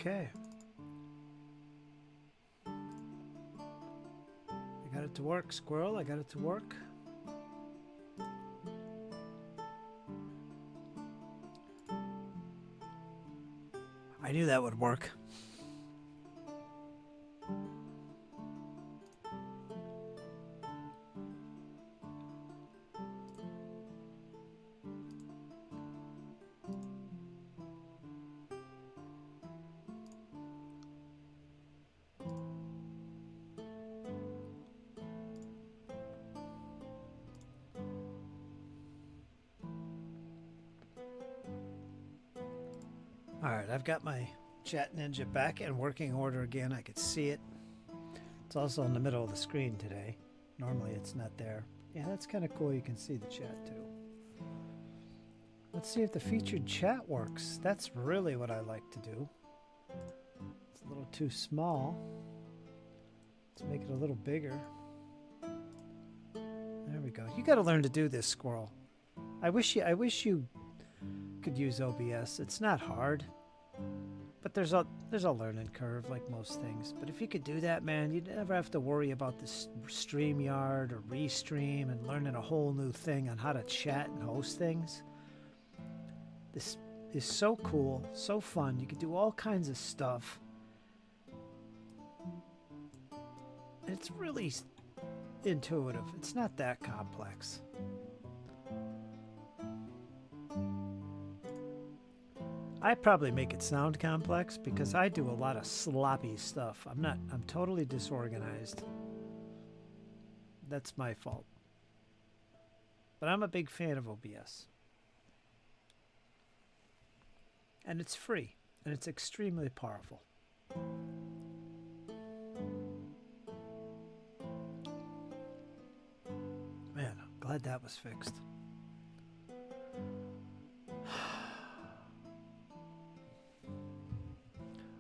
Okay. I got it to work, squirrel. I got it to work. I knew that would work. All right, I've got my Chat Ninja back in working order again. I could see it. It's also in the middle of the screen today. Normally it's not there. Yeah, that's kind of cool. You can see the chat too. Let's see if the featured chat works. That's really what I like to do. It's a little too small. Let's make it a little bigger. There we go. You got to learn to do this, squirrel. I wish you could use OBS. It's not hard, but there's a learning curve like most things. But if you could do that, man, you'd never have to worry about this StreamYard or Restream and learning a whole new thing on how to chat and host things. This is so cool, so fun. You can do all kinds of stuff. It's really intuitive. It's not that complex. I probably make it sound complex because I do a lot of sloppy stuff. I'm totally disorganized. That's my fault. But I'm a big fan of OBS. And it's free, and it's extremely powerful. Man, I'm glad that was fixed.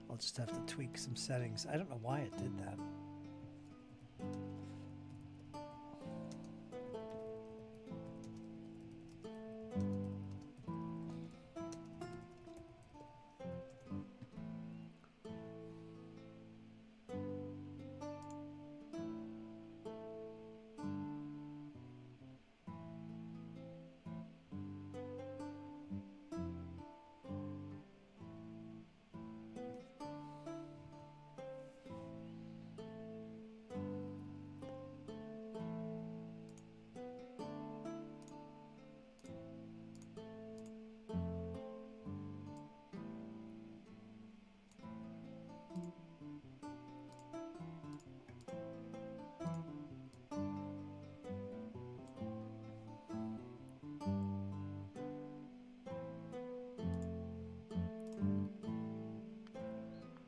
I'll just have to tweak some settings. I don't know why it did that.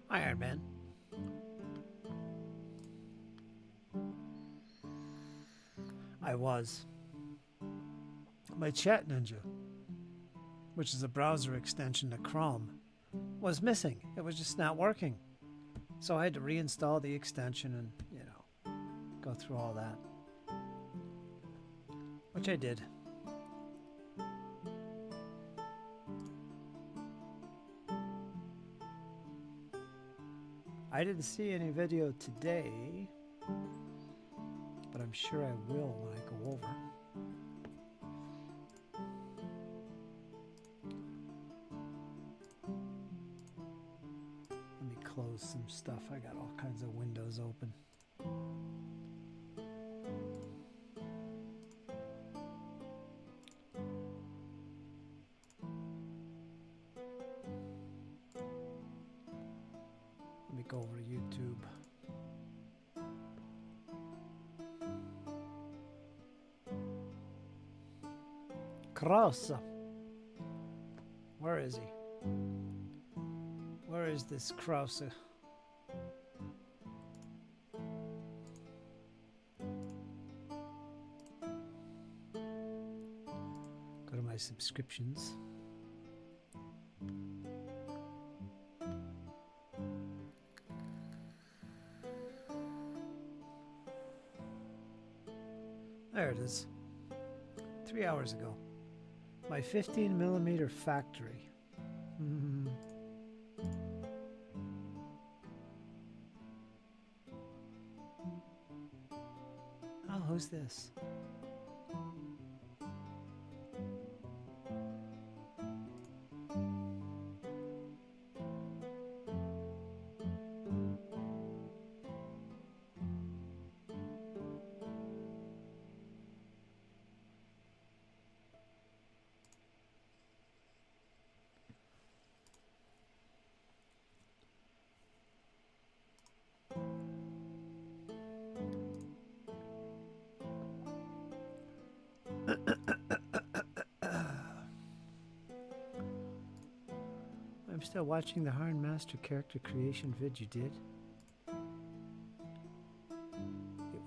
Iron Man. I was. My Chat Ninja, which is a browser extension to Chrome, was missing. It was just not working. So I had to reinstall the extension and, go through all that. Which I did. I didn't see any video today, but I'm sure I will when I go over. Let me close some stuff. I got all kinds of windows open. Go over to YouTube. Krause. Where is he? Where is this Krause? Go to my subscriptions. There it is. 3 hours ago. My 15mm factory. who's this? I'm still watching the Harn Master character creation vid you did. It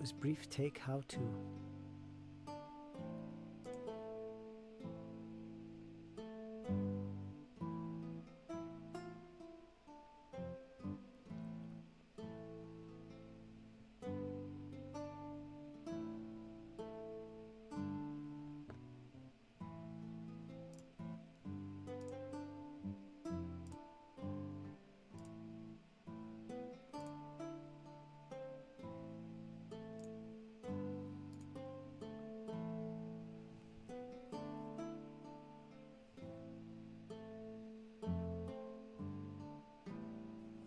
was brief take how to.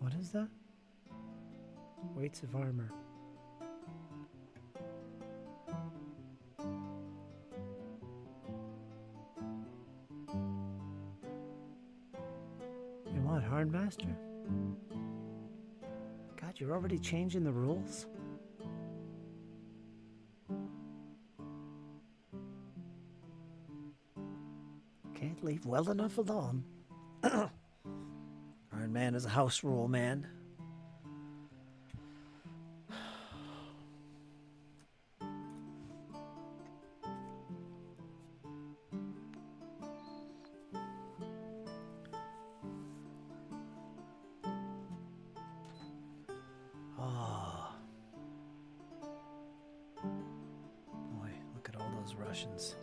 What is that? Weights of armor. You want Harn Master? God, you're already changing the rules? Can't leave well enough alone. Iron Man is a house rule man. Oh. Boy, look at all those Russians.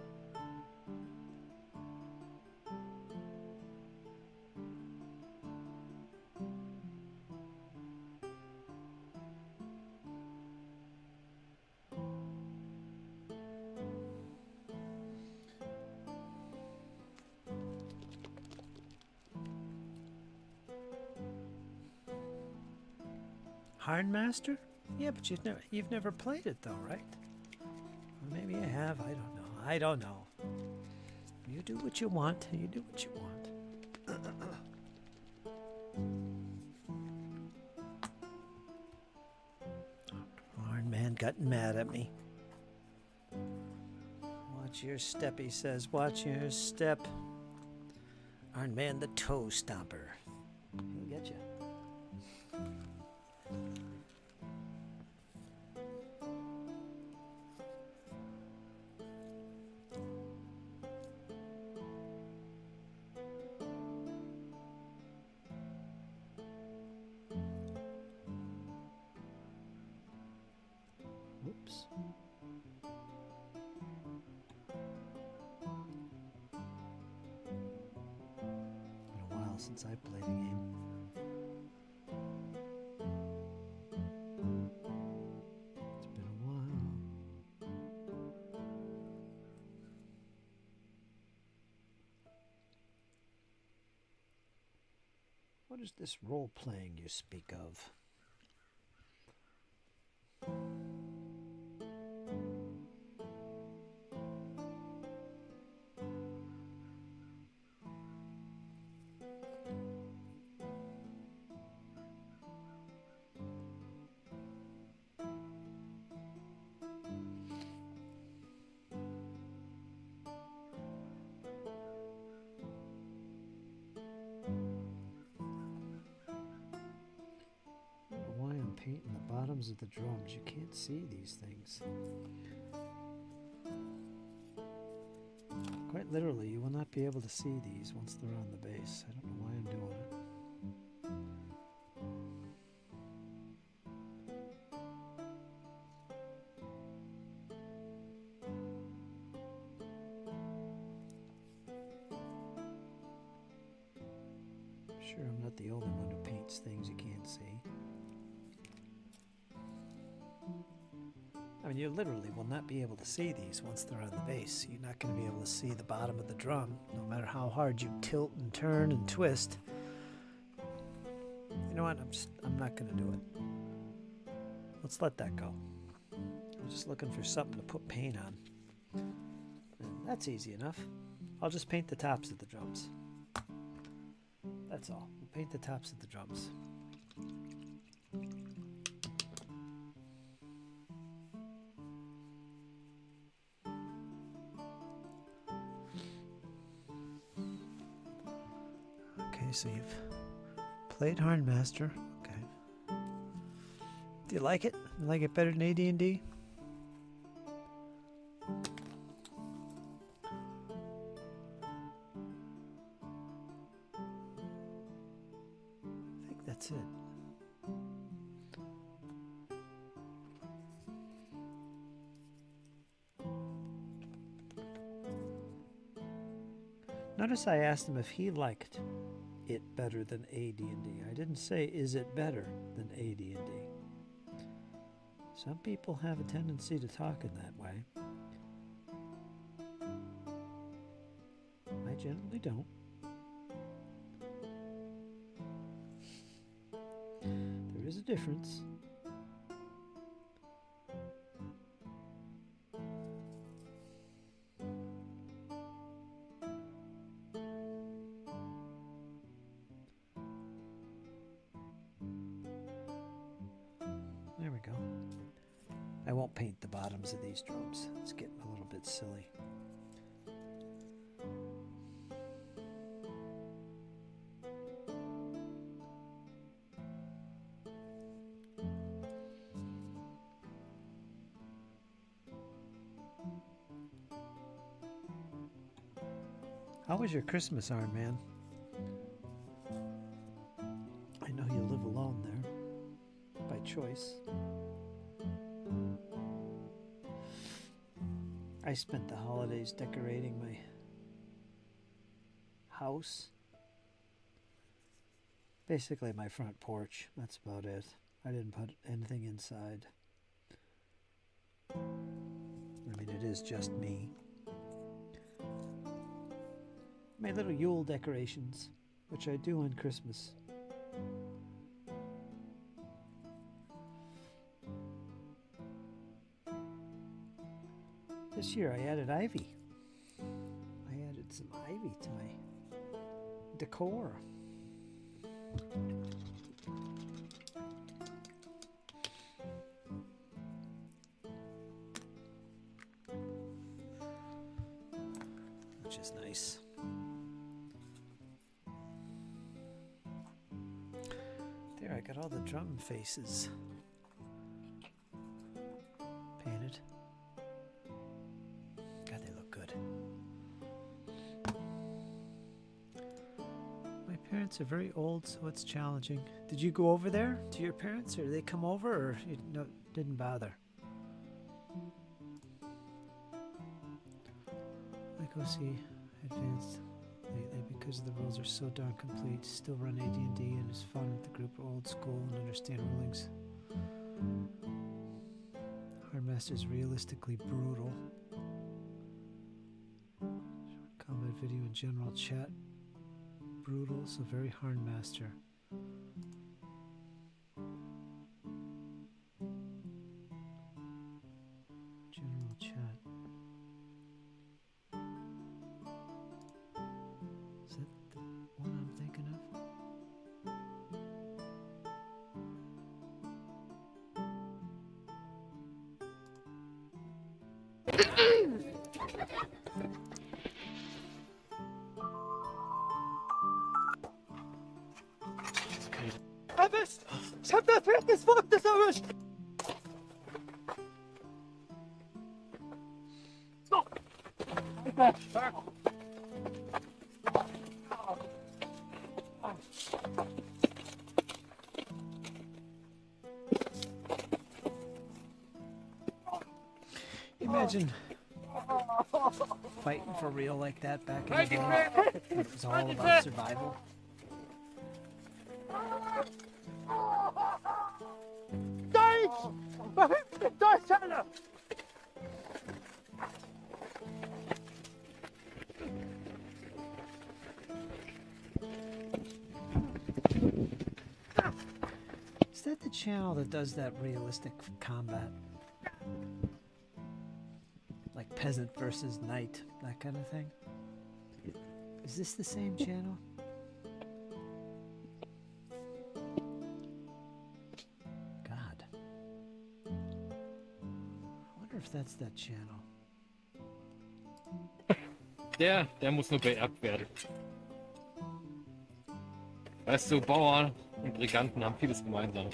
Harn Master? Yeah, but you've never played it though, right? Or maybe you have. I don't know. You do what you want. You do what you want. Harn Man got mad at me. Watch your step, he says. Watch your step. Harn Man the toe stomper. He'll get you. Whoops. Been a while since I played a game. It's been a while. What is this role playing you speak of? Painting the bottoms of the drums. You can't see these things. Quite literally, you will not be able to see these once they're on the base. I don't know why I'm doing it. I'm sure I'm not the only one who paints things you can't see. I mean, And you literally will not be able to see these once they're on the base. You're not going to be able to see the bottom of the drum, no matter how hard you tilt and turn and twist. You know what? I'm not going to do it. Let's let that go. I'm just looking for something to put paint on. And that's easy enough. I'll just paint the tops of the drums. That's all. We'll paint the tops of the drums. Okay, so you've played Hornmaster. Okay. Do you like it? You like it better than AD&D? I think that's it. Notice I asked him if he liked it better than AD&D. I didn't say, is it better than AD&D? Some people have a tendency to talk in that way. I generally don't. There is a difference. There we go. I won't paint the bottoms of these drums. It's getting a little bit silly. How was your Christmas, Arm Man? I know you live alone there, by choice. I spent the holidays decorating my house. Basically my front porch, that's about it. I didn't put anything inside. I mean, it is just me. My little Yule decorations, which I do on Christmas. This year I added ivy. I added some ivy to my decor. Which is nice. There, I got all the drum faces painted. God, they look good. My parents are very old, so it's challenging. Did you go over there to your parents, or did they come over, or you didn't bother? I go see Advanced lately because the rules are so darn complete. Still run AD&D and it's fun with the group of old school and understand rulings. Hardmaster's realistically brutal. Combat video and general chat. Brutal, so very Hardmaster. General chat. Is that the one I'm thinking of? Erwischt! Ich hab das Pferd des Vogtes erwischt! So! Imagine fighting for real like that back in the day. It was all about survival. Deutsch! Verhüpfte Deutschland! that the channel that does that realistic combat? Like peasant versus knight, that kind of thing? Is this the same channel? God. I wonder if that's that channel. Der muss nur beerbt werden. Weißt du, Bauern und Briganten haben vieles gemeinsam.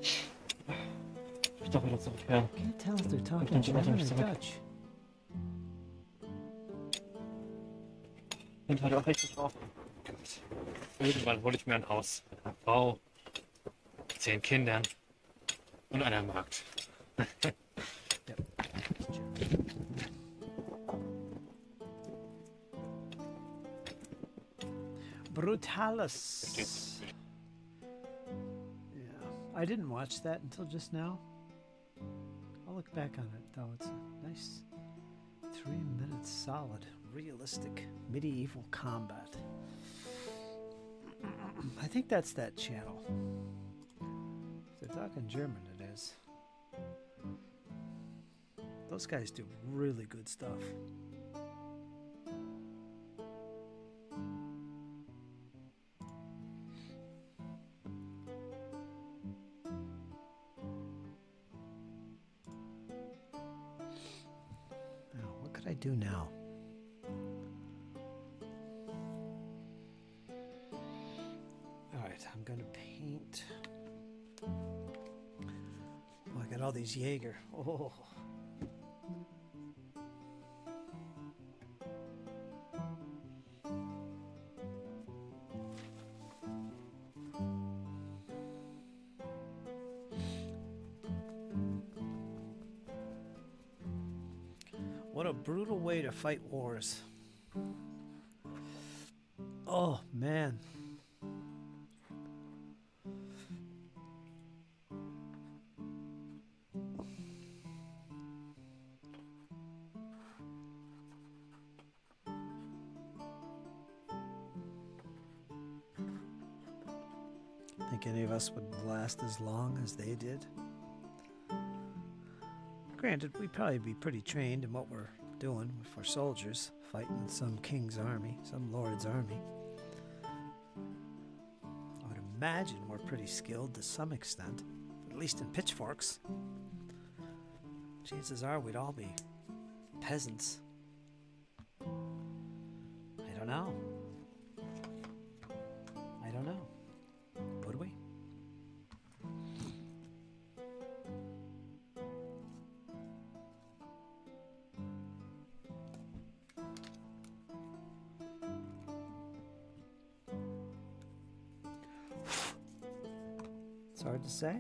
Ich darf wieder zurück, ja. Can't tell if they're talking German or Dutch. Sind halt auch richtig drauf. Irgendwann hole ich mir ein Haus mit einer Frau, 10 Kindern und einer Magd. Yep. Brutalis. Yeah, I didn't watch that until just now. I'll look back on it though. It's a nice 3 minutes solid, realistic medieval combat. I think that's that channel. If they're talking German, it is. Those guys do really good stuff. Now, what could I do now? All right, I'm gonna paint. Oh, I got all these Jaeger. Oh. What a brutal way to fight wars. Oh, man. Think any of us would last as long as they did? Granted, we'd probably be pretty trained in what we're doing if we're soldiers, fighting some king's army, some lord's army. I would imagine we're pretty skilled to some extent, at least in pitchforks. Chances are we'd all be peasants. I don't know. I don't know. Would we? It's hard to say.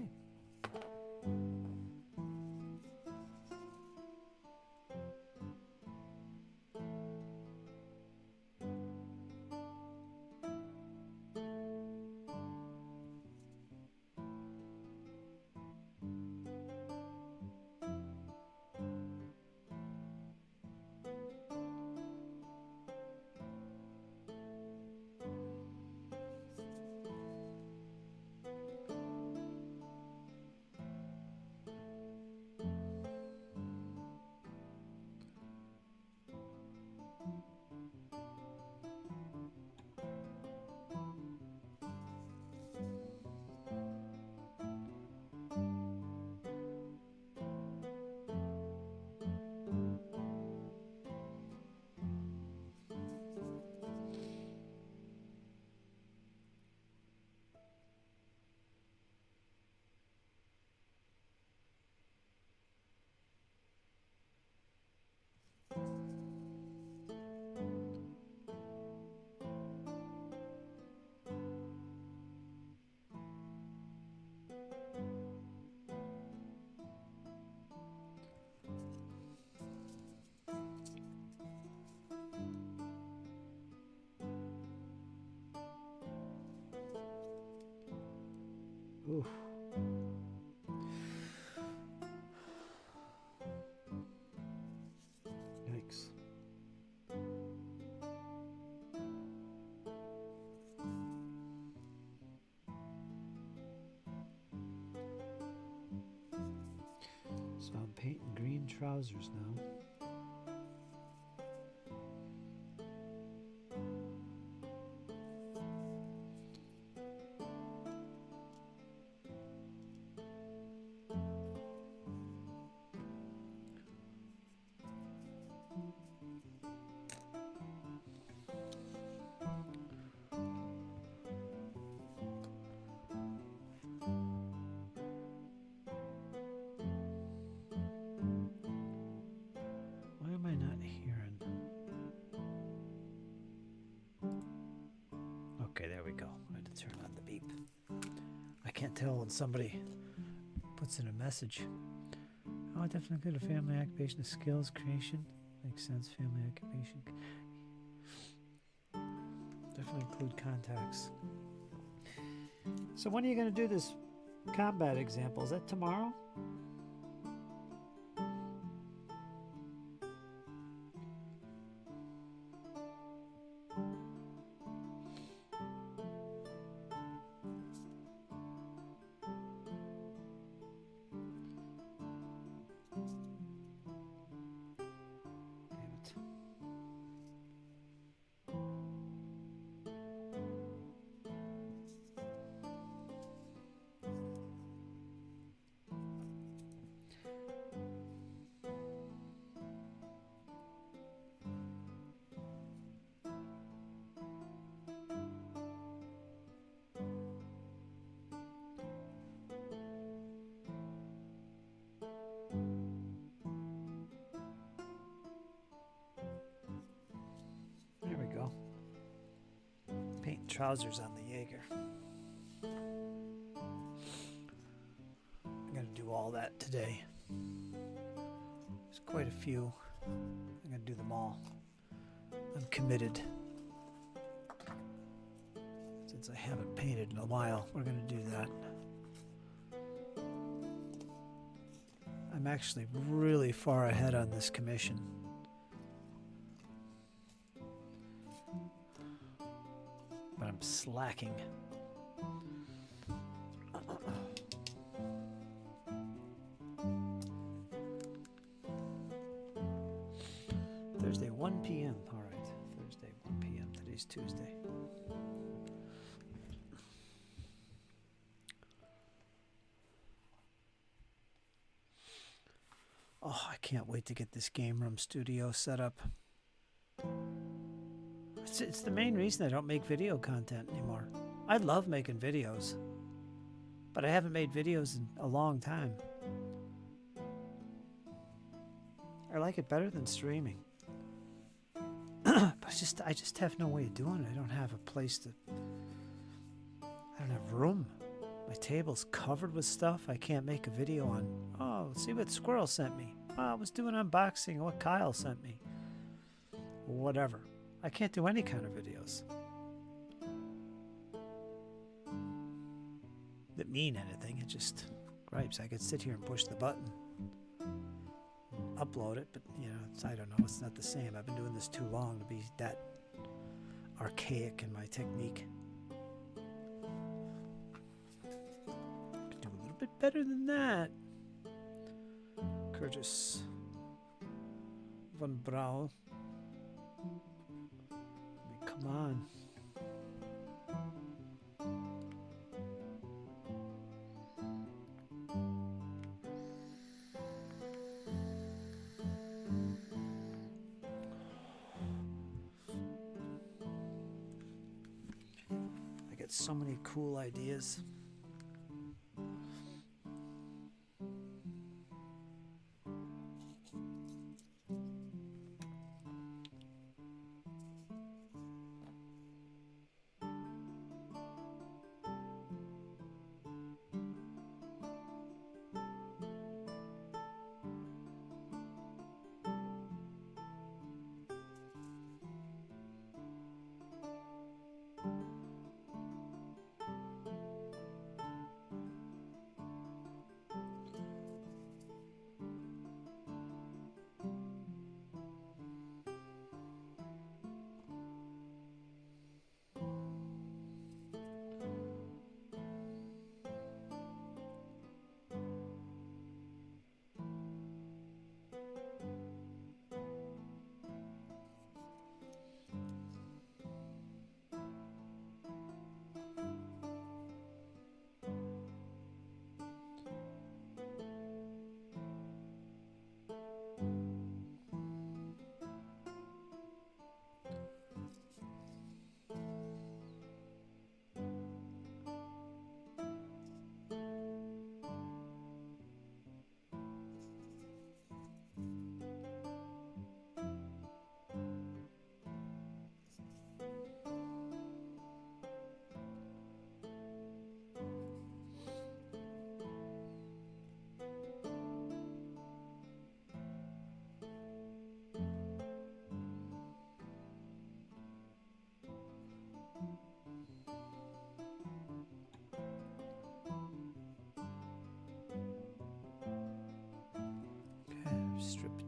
Oof. Yikes. in trousers now. Why am I not hearing? Okay, there we go. I had to turn on the beep. I can't tell when somebody puts in a message. Oh, definitely good. A family occupation of skills, creation. Makes sense. Family occupation. Definitely include contacts. So when are you going to do this combat example? Is that tomorrow? Damn it. There we go. Paint trousers on the Jaeger. I'm going to do all that today. There's quite a few. I'm going to do them all. I'm committed. Since I haven't painted in a while, we're going to do that. I'm actually really far ahead on this commission. But I'm slacking. Thursday, 1 p.m. All right. Thursday, 1 p.m. Today's Tuesday. Oh, I can't wait to get this game room studio set up. It's the main reason I don't make video content anymore. I love making videos, but I haven't made videos in a long time. I like it better than streaming. But I just have no way of doing it. I don't have a place to... I don't have room. My table's covered with stuff I can't make a video on. Oh, let's see what Squirrel sent me. Oh, I was doing unboxing of what Kyle sent me. Whatever. I can't do any kind of videos that mean anything. It just gripes. I could sit here and push the button, upload it, but you know, I don't know. It's not the same. I've been doing this too long to be that archaic in my technique. Could do a little bit better than that. Curtis von Braun. Come on. I get so many cool ideas.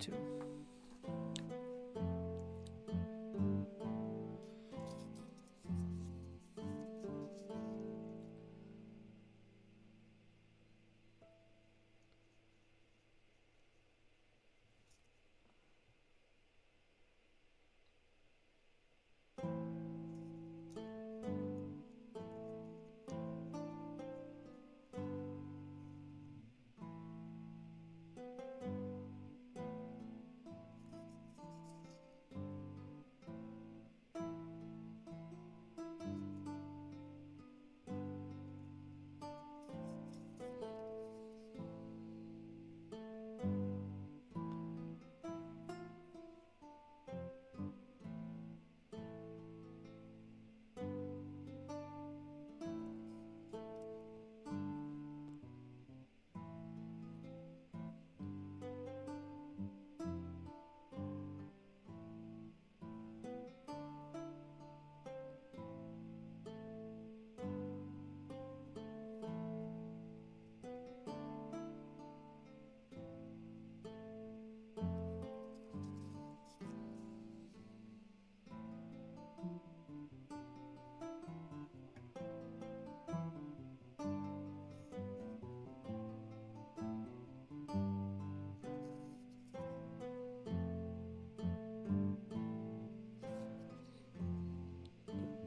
too.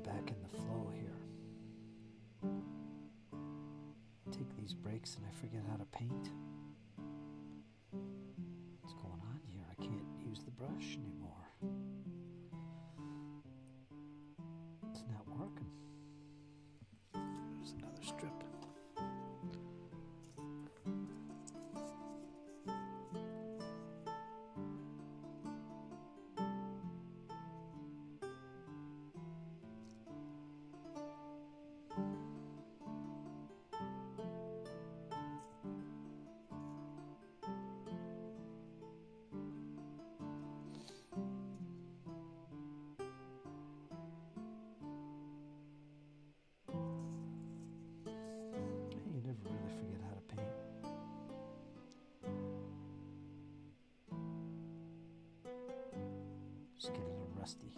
Back in the flow here. Take these breaks and I forget how to paint. What's going on here? I can't use the brush anymore. It's not working. There's another strip. You never really forget how to paint. Just get a little rusty.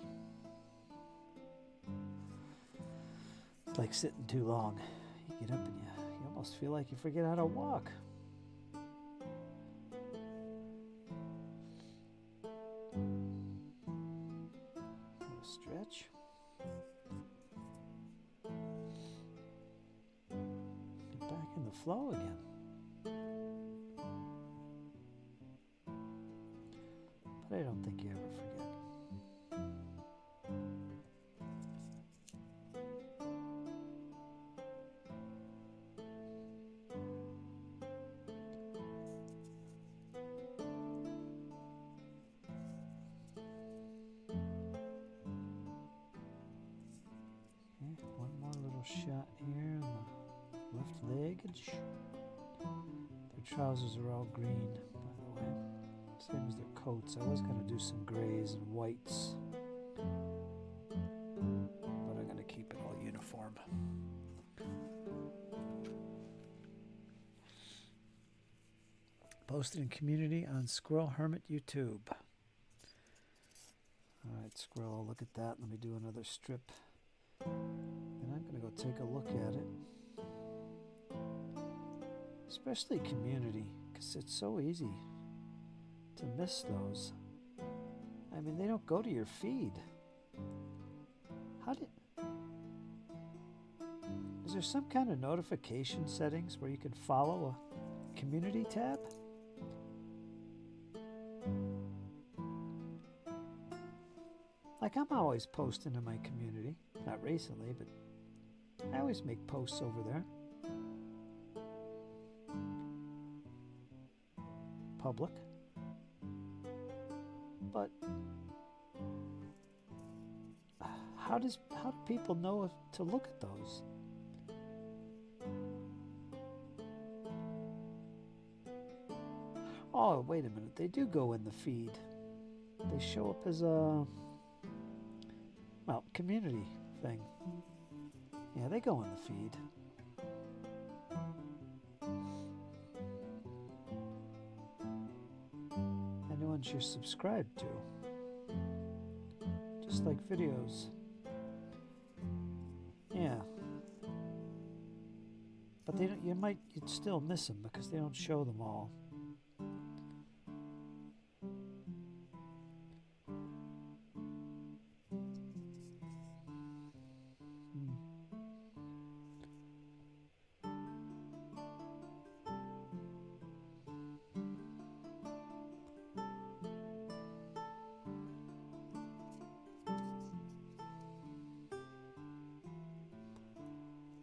It's like sitting too long. You get up and you almost feel like you forget how to walk. Little stretch. Get back in the flow again. But I don't think you ever forget. Okay, one more little shot here on the left leggage. Their trousers are all green, by the way. Same as their coats. I was going to do some grays and whites, but I'm going to keep it all uniform. Posted in community on Squirrel Hermit YouTube. Alright, Squirrel, look at that. Let me do another strip. And I'm going to go take a look at it. Especially community, because it's so easy to miss those. I mean, they don't go to your feed. Is there some kind of notification settings where you can follow a community tab? Like, I'm always posting in my community. Not recently, but I always make posts over there. Public. But how do people know to look at those? Oh, wait a minute. They do go in the feed. They show up as a, well, community thing. Yeah, they go in the feed. Anyone ones you're subscribed to. Just like videos. Yeah. But they don't, you'd still miss them because they don't show them all.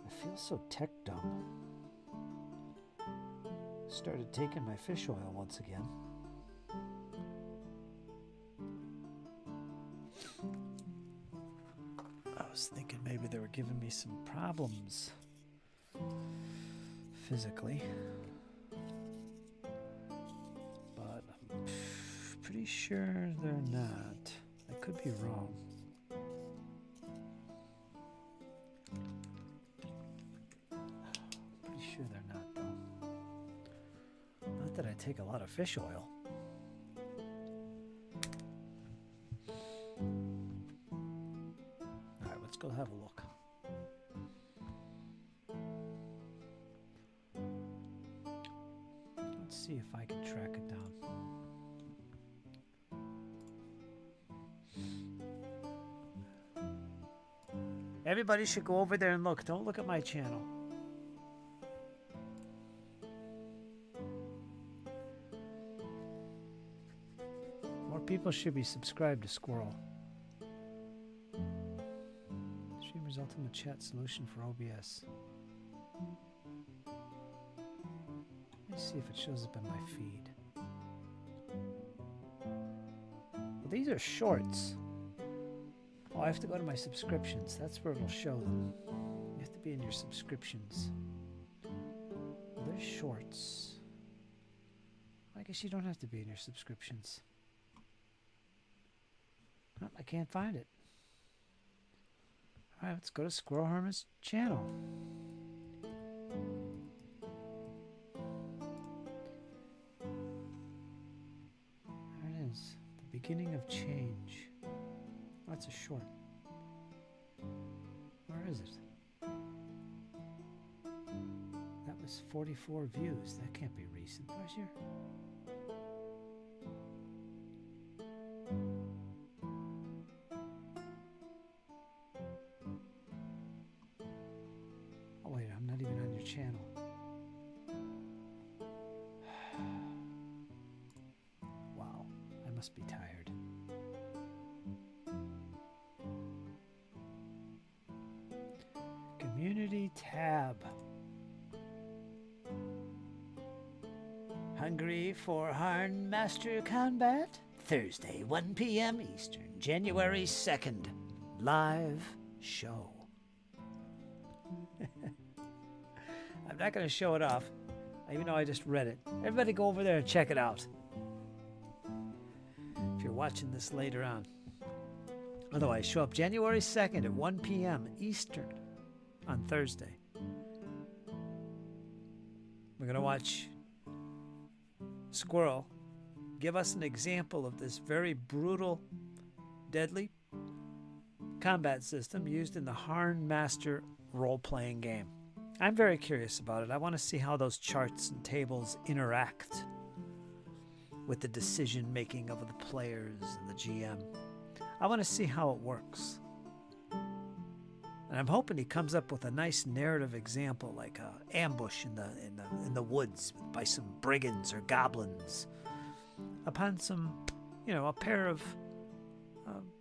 I feel so tech dumb. Started taking my fish oil once again. I was thinking maybe they were giving me some problems physically, but I'm pretty sure they're not. I could be wrong. Pretty sure they're not, though. Not that I take a lot of fish oil. Alright, let's go have a look. Let's see if I can track it down. Everybody should go over there and look. Don't look at my channel. More people should be subscribed to Squirrel. Streamer's ultimate chat solution for OBS. Let me see if it shows up in my feed. Well, these are shorts. Oh, I have to go to my subscriptions. That's where it'll show them. You have to be in your subscriptions. Well, there's shorts. I guess you don't have to be in your subscriptions. Oh, I can't find it. Alright, let's go to Squirrel Hermit's channel. There it is. The beginning of change. Oh, that's a short. Where is it? That was 44 views. That can't be recent. Where's your... Oh wait, I'm not even on your channel. Wow, I must be tired. Community tab. Hungry for Harn Master Combat? Thursday, 1 p.m. Eastern, January 2nd. Live show. I'm not going to show it off, even though I just read it. Everybody go over there and check it out. If you're watching this later on. Otherwise, show up January 2nd at 1 p.m. Eastern on Thursday. We're going to watch Squirrel give us an example of this very brutal, deadly combat system used in the Harn Master role-playing game. I'm very curious about it. I want to see how those charts and tables interact with the decision-making of the players and the GM. I want to see how it works. And I'm hoping he comes up with a nice narrative example, like an ambush in the woods by some brigands or goblins upon some, a pair of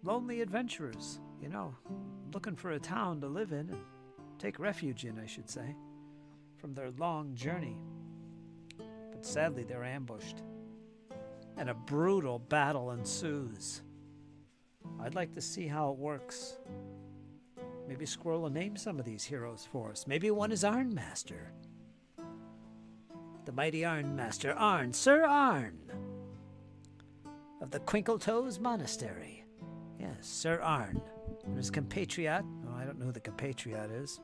lonely adventurers, looking for a town to live in and take refuge in, I should say, from their long journey. But sadly, they're ambushed, and a brutal battle ensues. I'd like to see how it works. Maybe Squirrel will name some of these heroes for us. Maybe one is Arn Master. The mighty Arn Master, Arn, Sir Arn, of the Quinkletoes Monastery. Yes, Sir Arn. And his compatriot, I don't know who the compatriot is.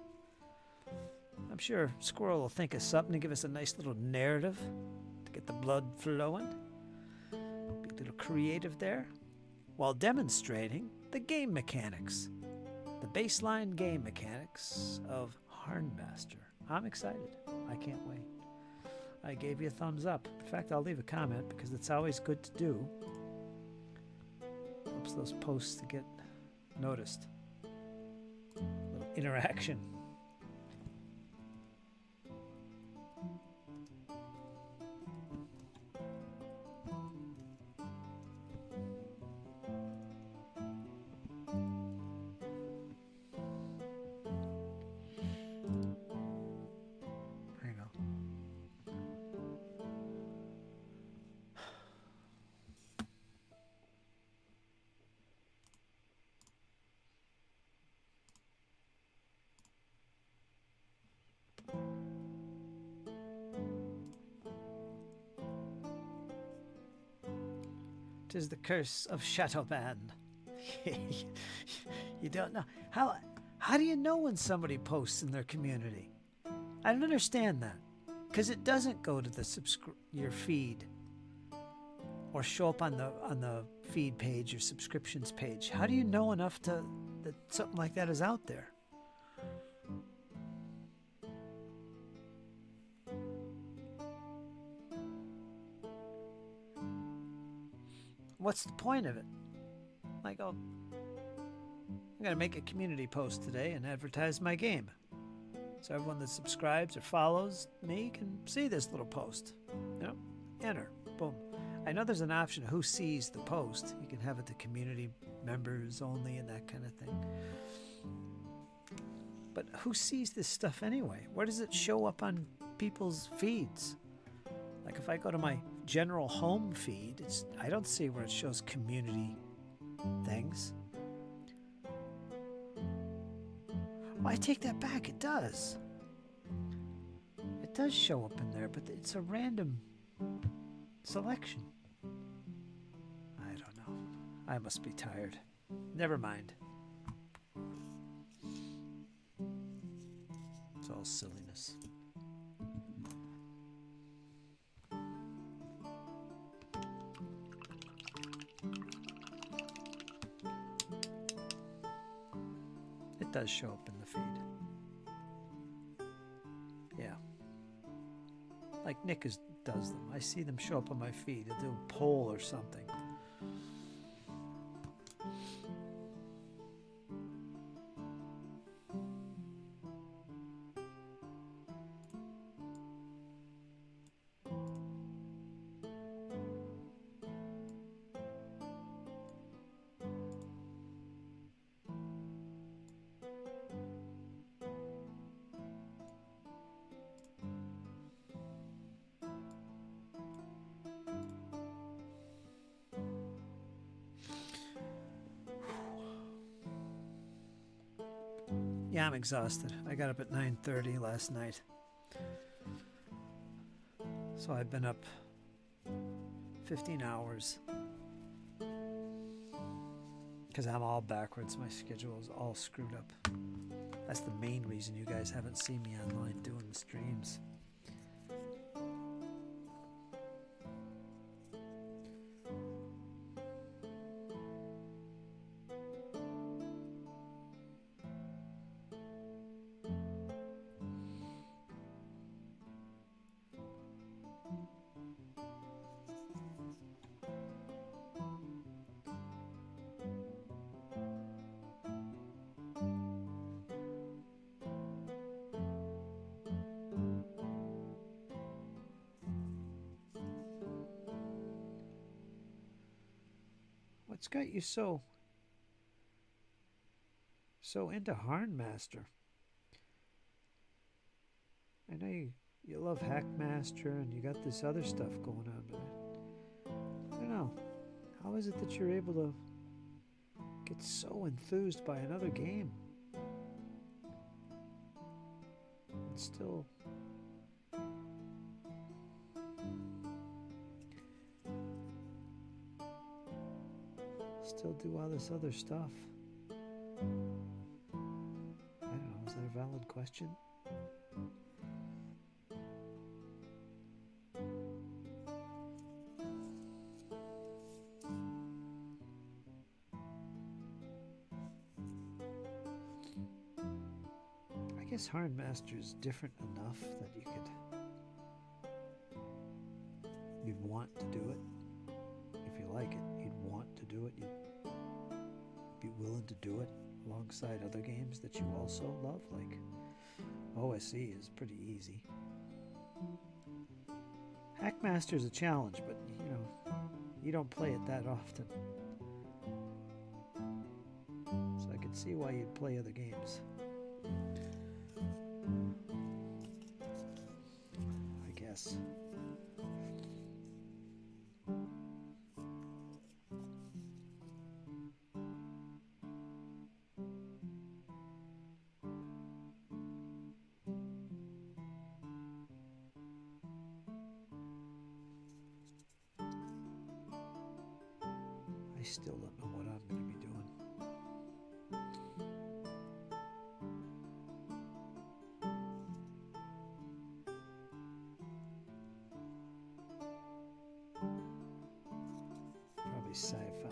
I'm sure Squirrel will think of something to give us a nice little narrative to get the blood flowing. Be a little creative there while demonstrating the game mechanics, the baseline game mechanics of Harnmaster. I'm excited. I can't wait. I gave you a thumbs up. In fact, I'll leave a comment because it's always good to do. Helps those posts to get noticed. A little interaction. Tis the curse of Chateauban. You don't know. How do you know when somebody posts in their community? I don't understand that. Because it doesn't go to the your feed or show up on the feed page or subscriptions page. How do you know enough that something like that is out there? What's the point of it? Like, oh, I'm going to make a community post today and advertise my game. So everyone that subscribes or follows me can see this little post. You know, enter, boom. I know there's an option of who sees the post. You can have it to community members only and that kind of thing. But who sees this stuff anyway? Where does it show up on people's feeds? Like if I go to my general home feed, I don't see where it shows community things. Well, I take that back. It does. It does show up in there, but it's a random selection. I don't know. I must be tired. Never mind. It's all silliness. It does show up in the feed. Yeah. Like Nick does them. I see them show up on my feed. He'll do a poll or something. Yeah, I'm exhausted. I got up at 9:30 last night. So I've been up 15 hours. Because I'm all backwards. My schedule is all screwed up. That's the main reason you guys haven't seen me online doing the streams. What's got you so into Harnmaster? I know you love Hackmaster and you got this other stuff going on, but I don't know. How is it that you're able to get so enthused by another game and still do all this other stuff? I don't know, is that a valid question? guess Hardmaster is different enough that you'd want to do it. If you like it, you'd want to do it. You'd be willing to do it alongside other games that you also love. Like OSE is pretty easy. Hackmaster is a challenge, but you know, you don't play it that often. So I could see why you'd play other games. I guess. I still don't know what I'm going to be doing. Probably sci-fi.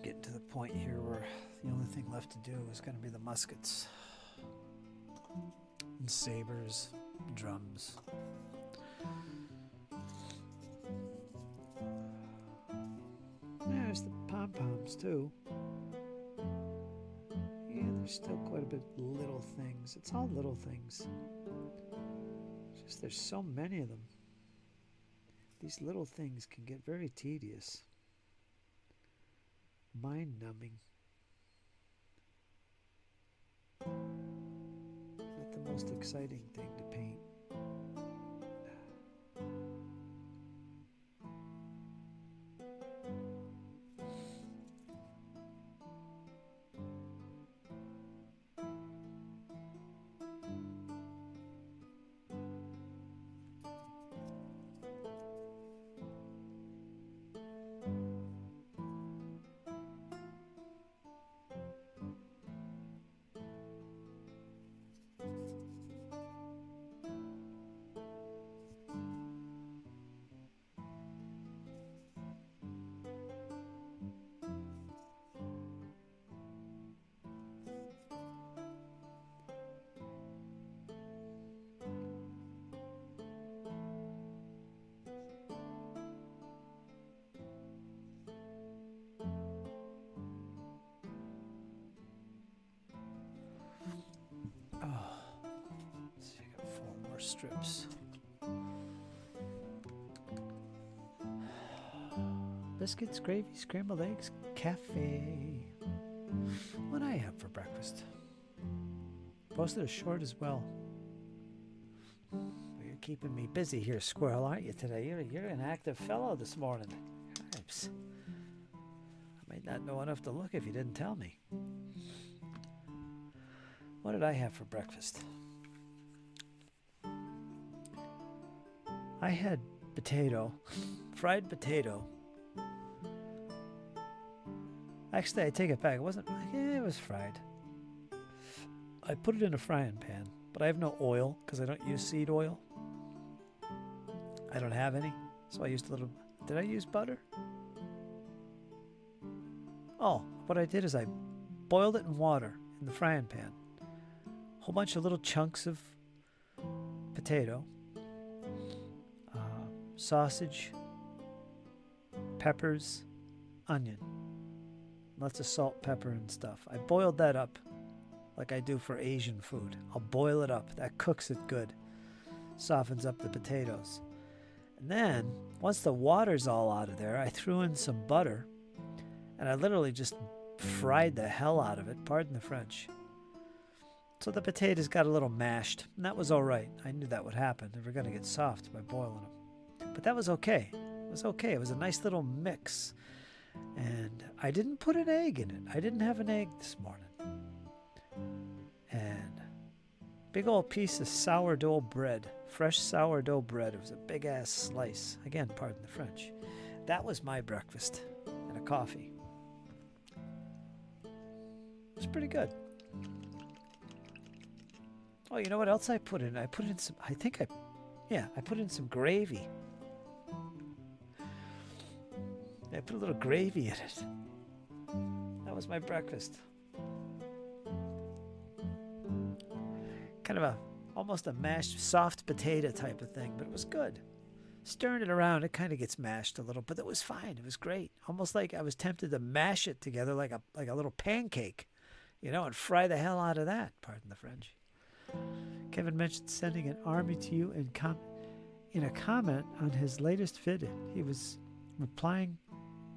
Getting to the point here where the only thing left to do is going to be the muskets and sabers, drums. There's the pom-poms too. Yeah, there's still quite a bit of little things. It's all little things. It's just there's so many of them. These little things can get very tedious. Mind-numbing. Not the most exciting thing to paint. Strips. Biscuits, gravy, scrambled eggs, cafe. What I have for breakfast? Posted a short as well. Well, you're keeping me busy here, squirrel, aren't you today? You're an active fellow this morning. Perhaps. I might not know enough to look if you didn't tell me. What did I have for breakfast? I had potato, fried potato. Actually, I take it back. It wasn't, it was fried. I put it in a frying pan, but I have no oil because I don't use seed oil. I don't have any, so I used a little, did I use butter? Oh, what I did is I boiled it in water in the frying pan. A whole bunch of little chunks of potato. Sausage, peppers, onion. Lots of salt, pepper, and stuff. I boiled that up like I do for Asian food. I'll boil it up. That cooks it good. Softens up the potatoes. And then, once the water's all out of there, I threw in some butter. And I literally just fried the hell out of it. Pardon the French. So the potatoes got a little mashed. And that was all right. I knew that would happen. They were going to get soft by boiling them. But that was okay. It was okay. It was a nice little mix. And I didn't put an egg in it. I didn't have an egg this morning. And big old piece of sourdough bread. Fresh sourdough bread. It was a big ass slice. Again, pardon the French. That was my breakfast. And a coffee. It was pretty good. Oh, you know what else I put in? I put in some, I put in some gravy. I put a little gravy in it. That was my breakfast. Kind of almost a mashed soft potato type of thing, but it was good. Stirring it around, it kind of gets mashed a little, but it was fine. It was great. Almost like I was tempted to mash it together like a little pancake, and fry the hell out of that. Pardon the French. Kevin mentioned sending an army to you in a comment on his latest vid. He was replying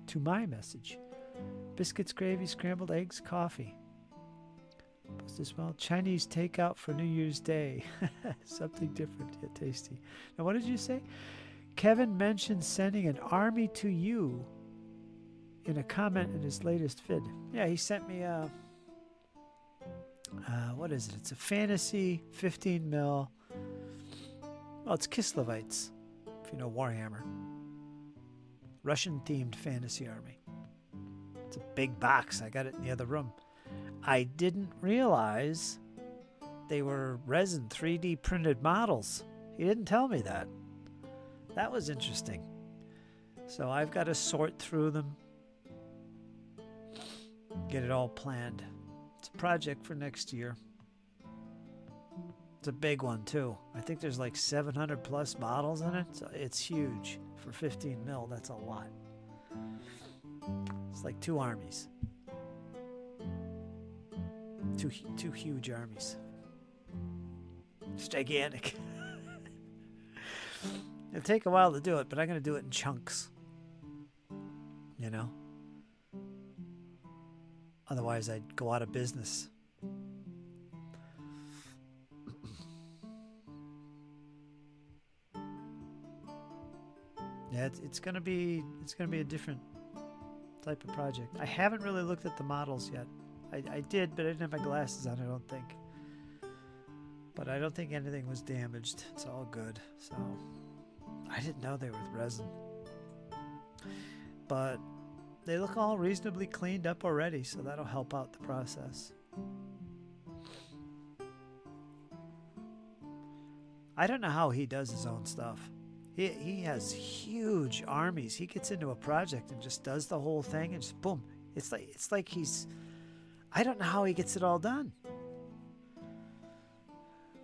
to my message. Biscuits, gravy, scrambled eggs, coffee. Post as well. Chinese takeout for New Year's Day. Something different yet tasty. Now, what did you say? Kevin mentioned sending an army to you in a comment in his latest vid. Yeah, he sent me a... what is it? It's a fantasy 15 mil. Well, it's Kislevites, if you know Warhammer. Russian-themed fantasy army. It's a big box. I got it in the other room. I didn't realize they were resin 3D printed models. He didn't tell me that. That was interesting. So I've got to sort through them. Get it all planned. It's a project for next year. It's a big one too. I think there's like 700 plus models in it. So it's huge. For 15 mil, that's a lot. It's like 2 armies. Two huge armies. It's gigantic. It'll take a while to do it, but I'm going to do it in chunks. Otherwise, I'd go out of business. Yeah, it's gonna be a different type of project. I haven't really looked at the models yet. I did, but I didn't have my glasses on, I don't think. But I don't think anything was damaged. It's all good. So I didn't know they were resin. But they look all reasonably cleaned up already, so that'll help out the process. I don't know how he does his own stuff. He has huge armies. He gets into a project and just does the whole thing and just boom. It's like he's... I don't know how he gets it all done.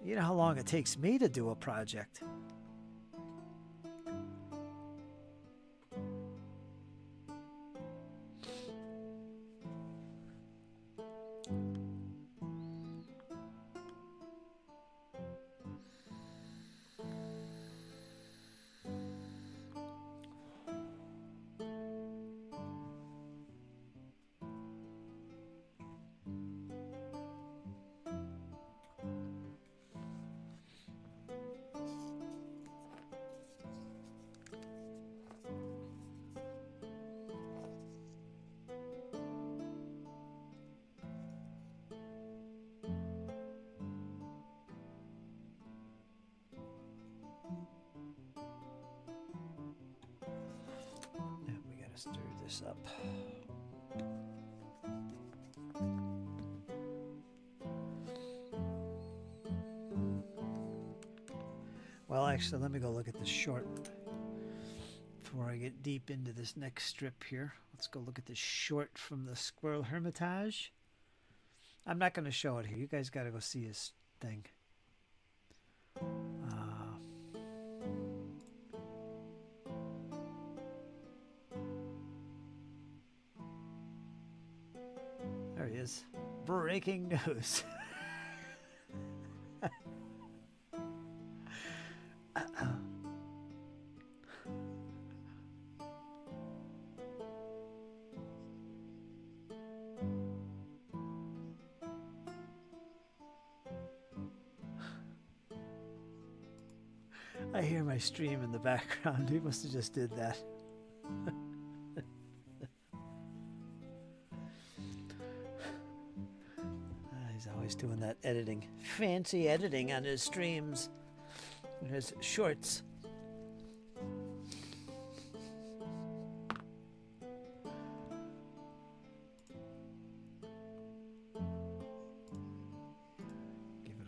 You know how long it takes me to do a project. Stir this up. Well, actually, let me go look at the short before I get deep into this next strip here. Let's go look at the short from the Squirrel Hermitage. I'm not going to show it here. You guys got to go see his thing. is. Breaking news. I hear my stream in the background. He must have just did that. He's always doing that editing. Fancy editing on his streams. And his shorts. Give it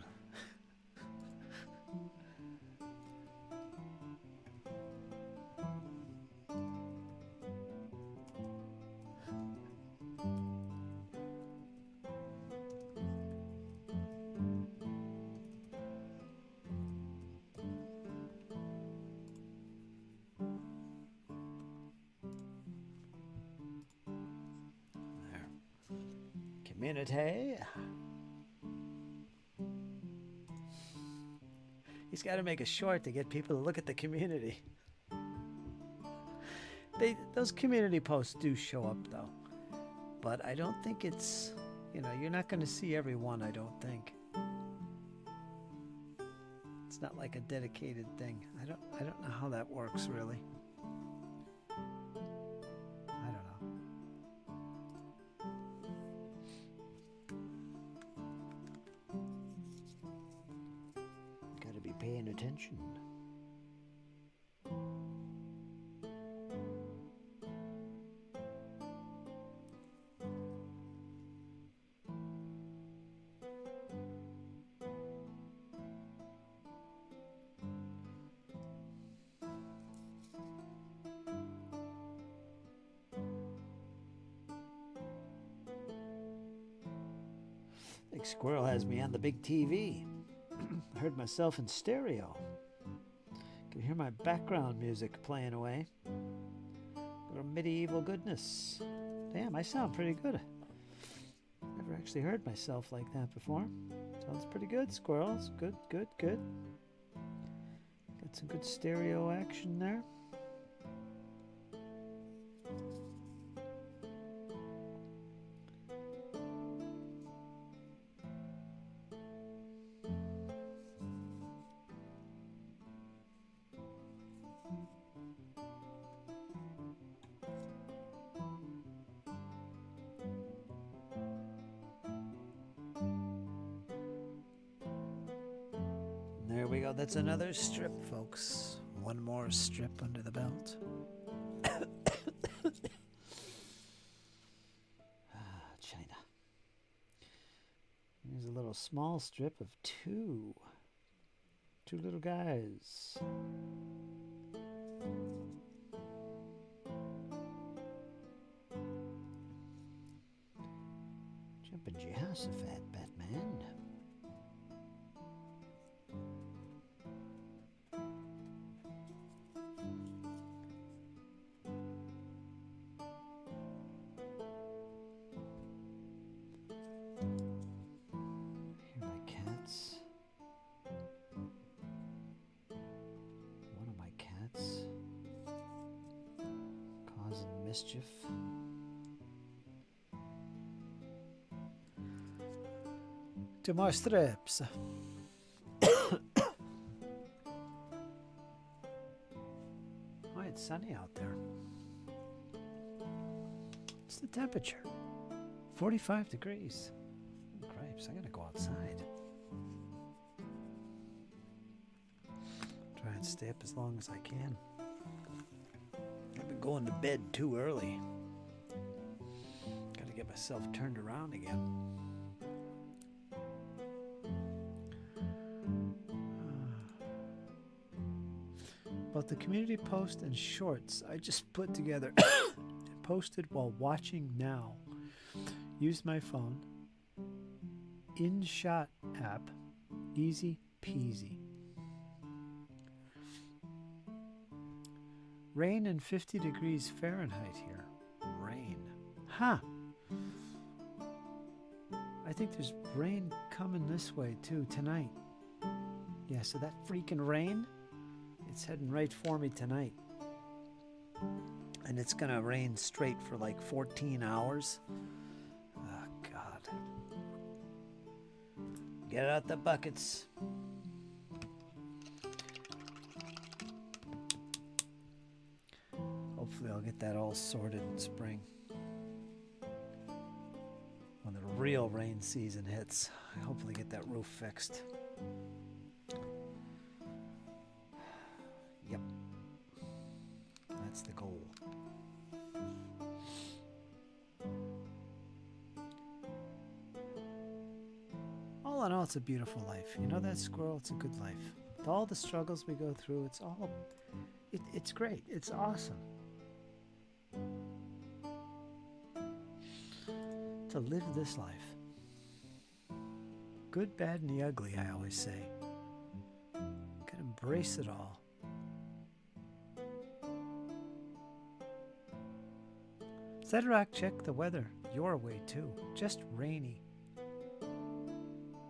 Community. He's got to make a short to get people to look at the community. Those community posts do show up though, but I don't think it's, you're not going to see every one. I don't think it's not like a dedicated thing. I don't know how that works really. I don't know. Got to be paying attention. Big Squirrel has me on the big TV. I heard myself in stereo. Could hear my background music playing away. Little medieval goodness. Damn, I sound pretty good. Never actually heard myself like that before. Sounds pretty good, Squirrels. Good, good, good. Got some good stereo action there. There we go. That's another strip, folks. One more strip under the belt. China. Here's a little small strip of two little guys. Jumping Jehoshaphat, Batman. Hear my cats. One of my cats causing mischief. Two more strips. Oh, it's sunny out there. What's the temperature? 45 degrees. Oh, cripes, I gotta go outside. Try and stay up as long as I can. I've been going to bed too early. Gotta get myself turned around again. About the community post and shorts I just put together and posted while watching now. Used my phone. InShot app. Easy peasy. Rain and 50 degrees Fahrenheit here. Rain. Huh. I think there's rain coming this way too tonight. Yeah, so that freaking rain, it's heading right for me tonight. And it's gonna rain straight for like 14 hours. Oh, God. Get out the buckets. Hopefully I'll get that all sorted in spring. When the real rain season hits, I hopefully get that roof fixed. Yep. That's the goal. All in all, it's a beautiful life. You know that, squirrel? It's a good life. With all the struggles we go through, it's great. It's awesome. To live this life. Good, bad, and the ugly, I always say. Gotta embrace it all. Zedarak, check the weather your way too. Just rainy.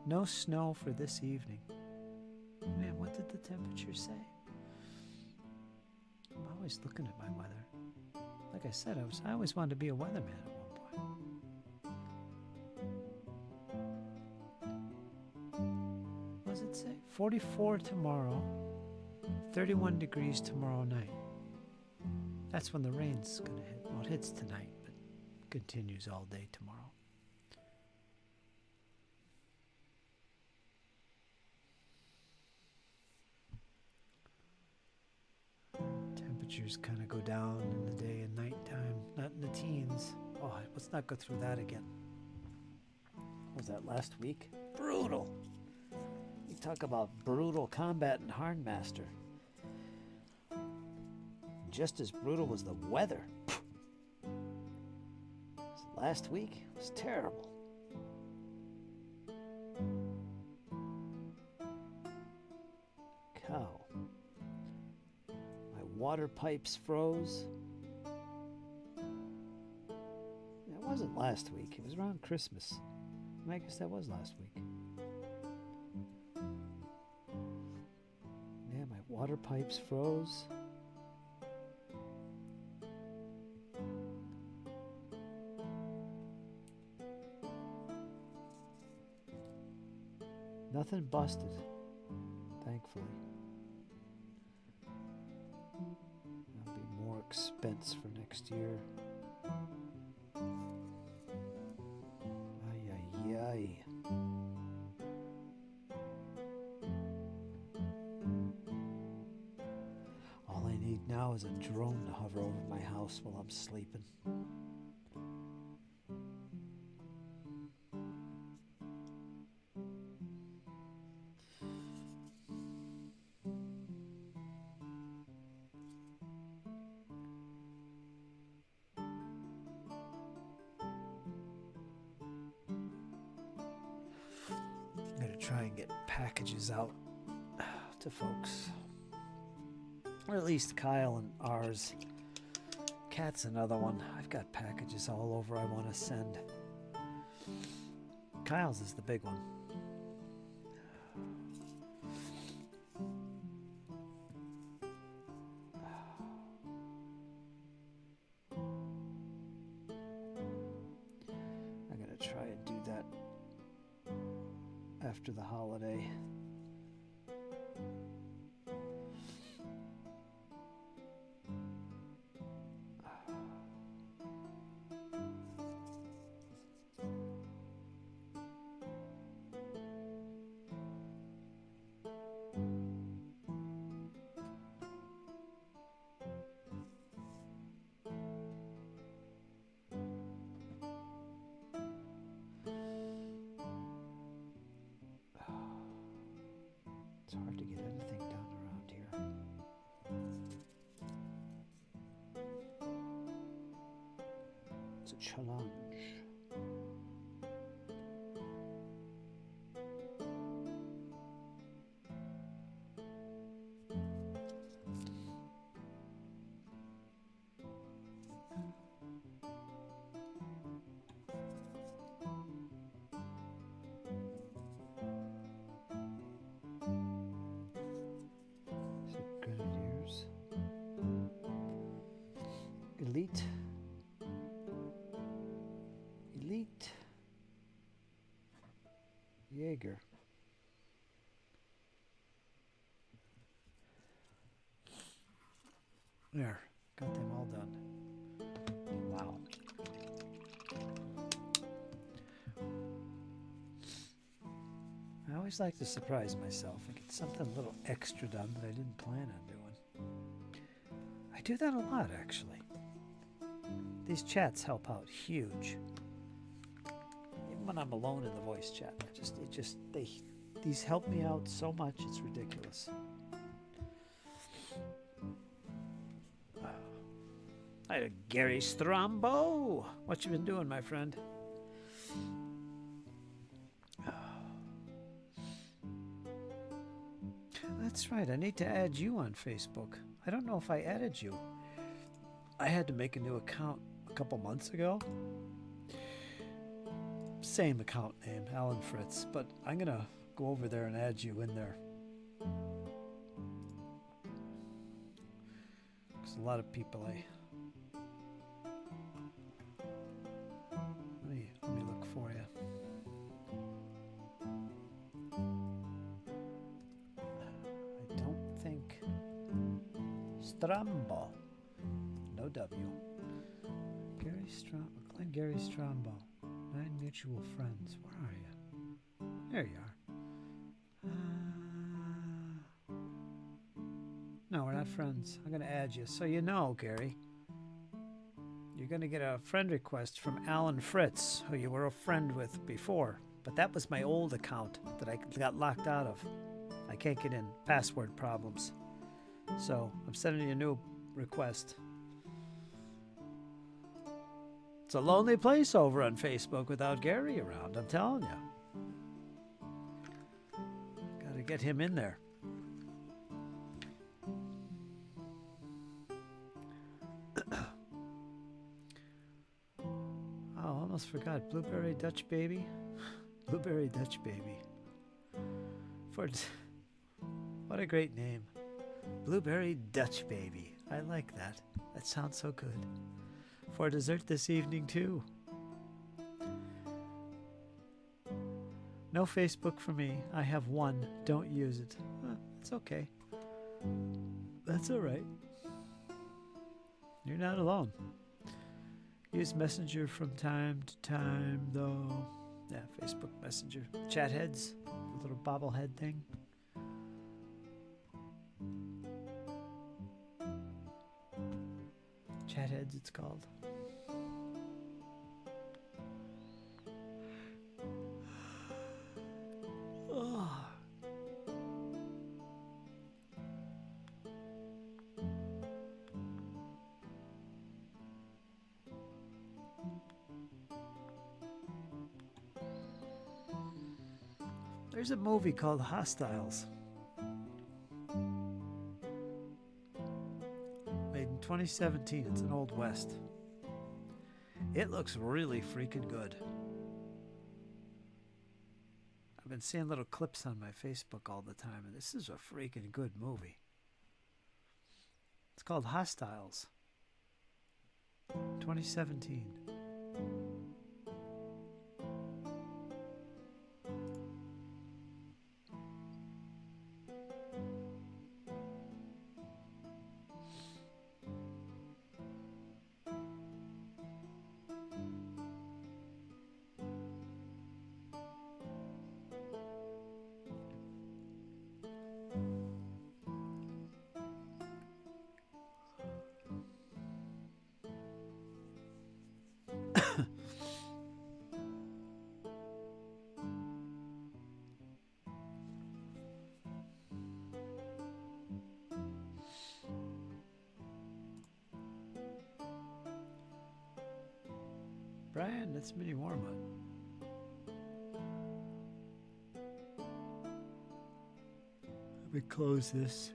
No snow for this evening. Man, what did the temperature say? I'm always looking at my weather. Like I said, I always wanted to be a weatherman at one point. What does it say? 44 tomorrow, 31 degrees tomorrow night. That's when the rain's gonna hit. Well, it hits tonight, but continues all day tomorrow. Temperatures kind of go down in the day and nighttime, not in the teens. Oh, let's not go through that again. What was that, last week? Brutal. You talk about brutal combat in Hardmaster. Just as brutal was the weather. Last week was terrible. Cow. My water pipes froze. That wasn't last week. It was around Christmas. I guess that was last week. Yeah, my water pipes froze. Nothing busted, thankfully. There'll be more expense for next year. Ay, ay, ay. All I need now is a drone to hover over my house while I'm sleeping. Try and get packages out to folks, or at least Kyle and ours. Cat's another one. I've got packages all over I want to send. Kyle's is the big one. I'm gonna try and do that after the holiday. It's hard to get anything done around here. It's a challenge. Elite. Elite. Jaeger. There. Got them all done. Wow. I always like to surprise myself and get something a little extra done that I didn't plan on doing. I do that a lot, actually. These chats help out huge. Even when I'm alone in the voice chat, these help me out so much, it's ridiculous. Hi, Gary Strombo. What you been doing, my friend? That's right. I need to add you on Facebook. I don't know if I added you. I had to make a new account a couple months ago. Same account name, Alan Fritz, but I'm going to go over there and add you in there. There's a lot of people Let me look for you. I don't think Strombo. No W. Gary Strombo. 9 mutual friends. Where are you? There you are. No, we're not friends. I'm going to add you. So you know, Gary. You're going to get a friend request from Alan Fritz, who you were a friend with before. But that was my old account that I got locked out of. I can't get in. Password problems. So I'm sending you a new request. It's a lonely place over on Facebook without Gary around, I'm telling you. Gotta get him in there. Almost forgot. Blueberry Dutch Baby. Blueberry Dutch Baby. What a great name. Blueberry Dutch Baby. I like that. That sounds so good. For dessert this evening, too. No Facebook for me. I have one. Don't use it. It's okay. That's all right. You're not alone. Use Messenger from time to time, though. Yeah, Facebook Messenger. Chat heads, the little bobblehead thing. Chat heads, it's called. Oh. There's a movie called Hostiles. Made in 2017. It's an Old West. It looks really freaking good. I've been seeing little clips on my Facebook all the time, and this is a freaking good movie. It's called Hostiles. 2017. Brian, that's Mini Warma. Let me close this.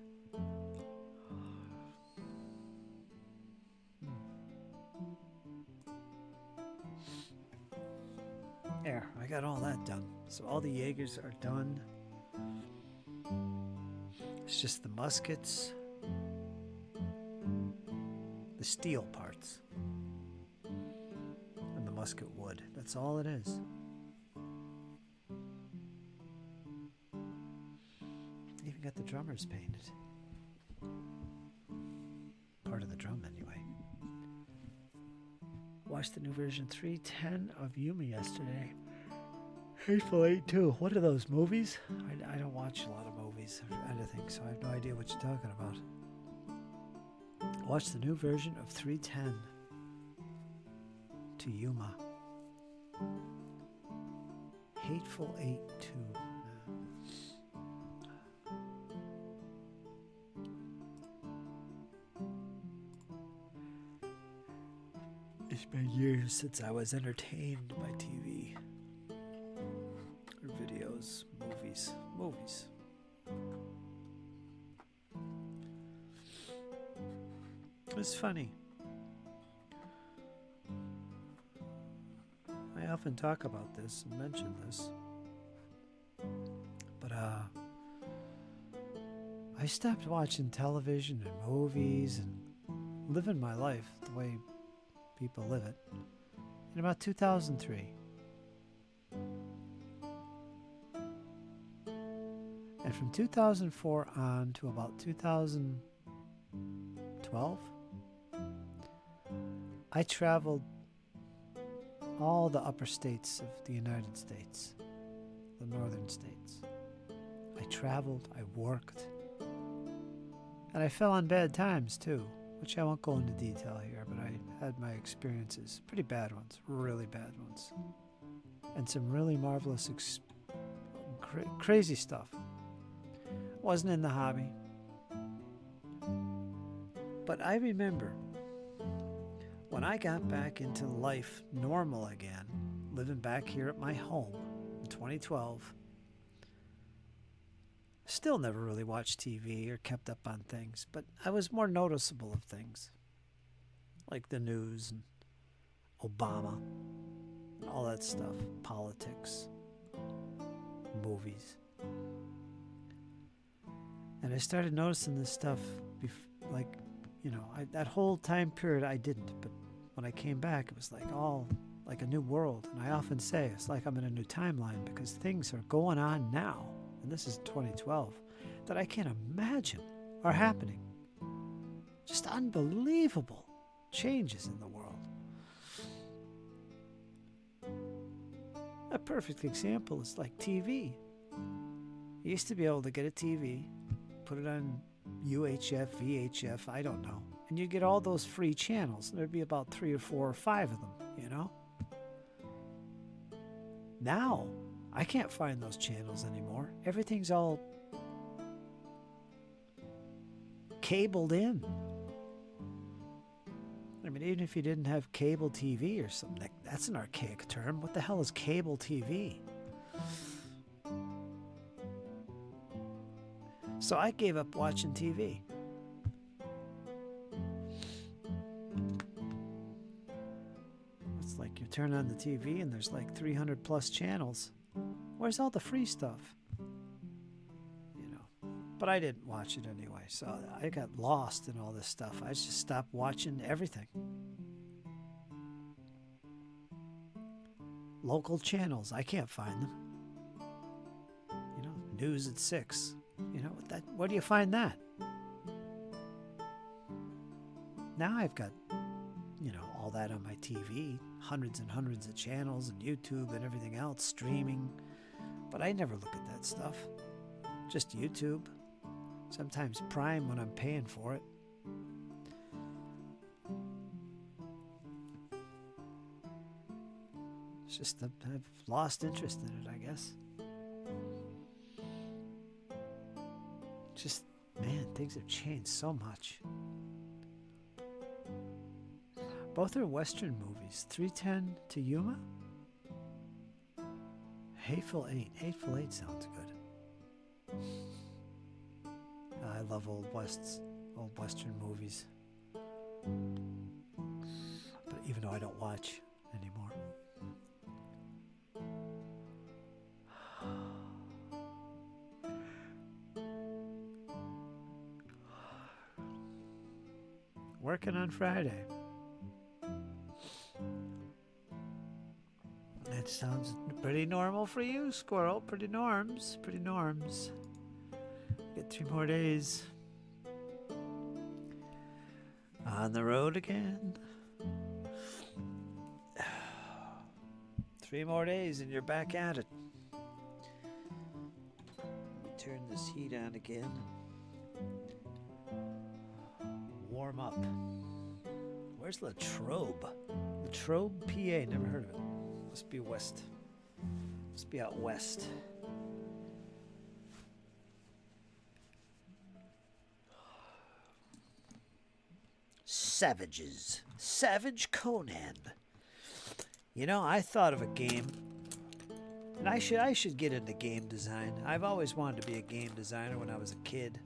There, I got all that done. So all the Jaegers are done. It's just the muskets, the steel parts. And the musket wood. That's all it is. Even got the drummers painted. Part of the drum, anyway. Watched the new version 310 of Yuma yesterday. Hateful Eight too. What are those movies? I don't watch a lot of movies or anything, so I have no idea what you're talking about. Watch the new version of 310 to Yuma. Hateful Eight 2. It's been years since I was entertained by TV. Or videos, movies. It's funny. I often talk about this and mention this. But I stopped watching television and movies and living my life the way people live it in about 2003. And from 2004 on to about 2012, I traveled all the upper states of the United States, the northern states. I traveled, I worked, and I fell on bad times too, which I won't go into detail here, but I had my experiences, pretty bad ones, really bad ones, and some really marvelous, crazy stuff. Wasn't in the hobby, but I remember when I got back into life normal again, living back here at my home in 2012, still never really watched TV or kept up on things, but I was more noticeable of things, like the news and Obama, and all that stuff, politics, movies. And I started noticing this stuff, that whole time period I didn't, but when I came back, it was like all like a new world. And I often say it's like I'm in a new timeline because things are going on now, and this is 2012, that I can't imagine are happening. Just unbelievable changes in the world. A perfect example is like TV. You used to be able to get a TV, put it on UHF, VHF, I don't know, and you get all those free channels. There'd be about 3 or 4 or 5 of them, you know? Now, I can't find those channels anymore. Everything's all cabled in. I mean, even if you didn't have cable TV or something, that's an archaic term. What the hell is cable TV? So I gave up watching TV. It's like you turn on the TV and there's like 300 plus channels. Where's all the free stuff? You know, but I didn't watch it anyway, so I got lost in all this stuff. I just stopped watching everything. Local channels, I can't find them. You know, news at 6. You know, where do you find that? Now I've got, all that on my TV, hundreds and hundreds of channels and YouTube and everything else, streaming. But I never look at that stuff. Just YouTube. Sometimes Prime when I'm paying for it. It's just that I've lost interest in it, I guess. Just, man, things have changed so much. Both are Western movies. 310 to Yuma? Hateful Eight. Hateful Eight sounds good. I love old Western movies. But even though I don't watch anymore. working on Friday. That sounds pretty normal for you, Squirrel. Pretty norms. Pretty norms. Get 3 more days. On the road again. 3 more days and you're back at it. Turn this heat on again. Warm up. Where's Latrobe? Latrobe, PA. Never heard of it. Must be west. Must be out west. Savages. Savage Conan. You know, I thought of a game, and I should get into game design. I've always wanted to be a game designer when I was a kid,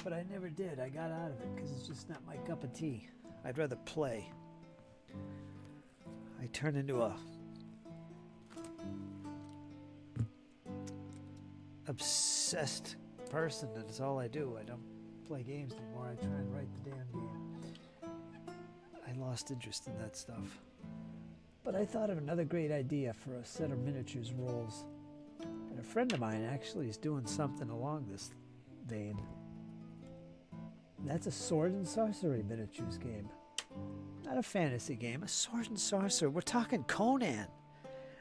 but I never did. I got out of it because it's just not my cup of tea. I'd rather play. I turn into a obsessed person, and it's all I do. I don't play games anymore. I try and write the damn game. I lost interest in that stuff. But I thought of another great idea for a set of miniatures rules. And a friend of mine actually is doing something along this vein. That's a sword and sorcery miniatures game. Not a fantasy game, a sword and sorcery. We're talking Conan.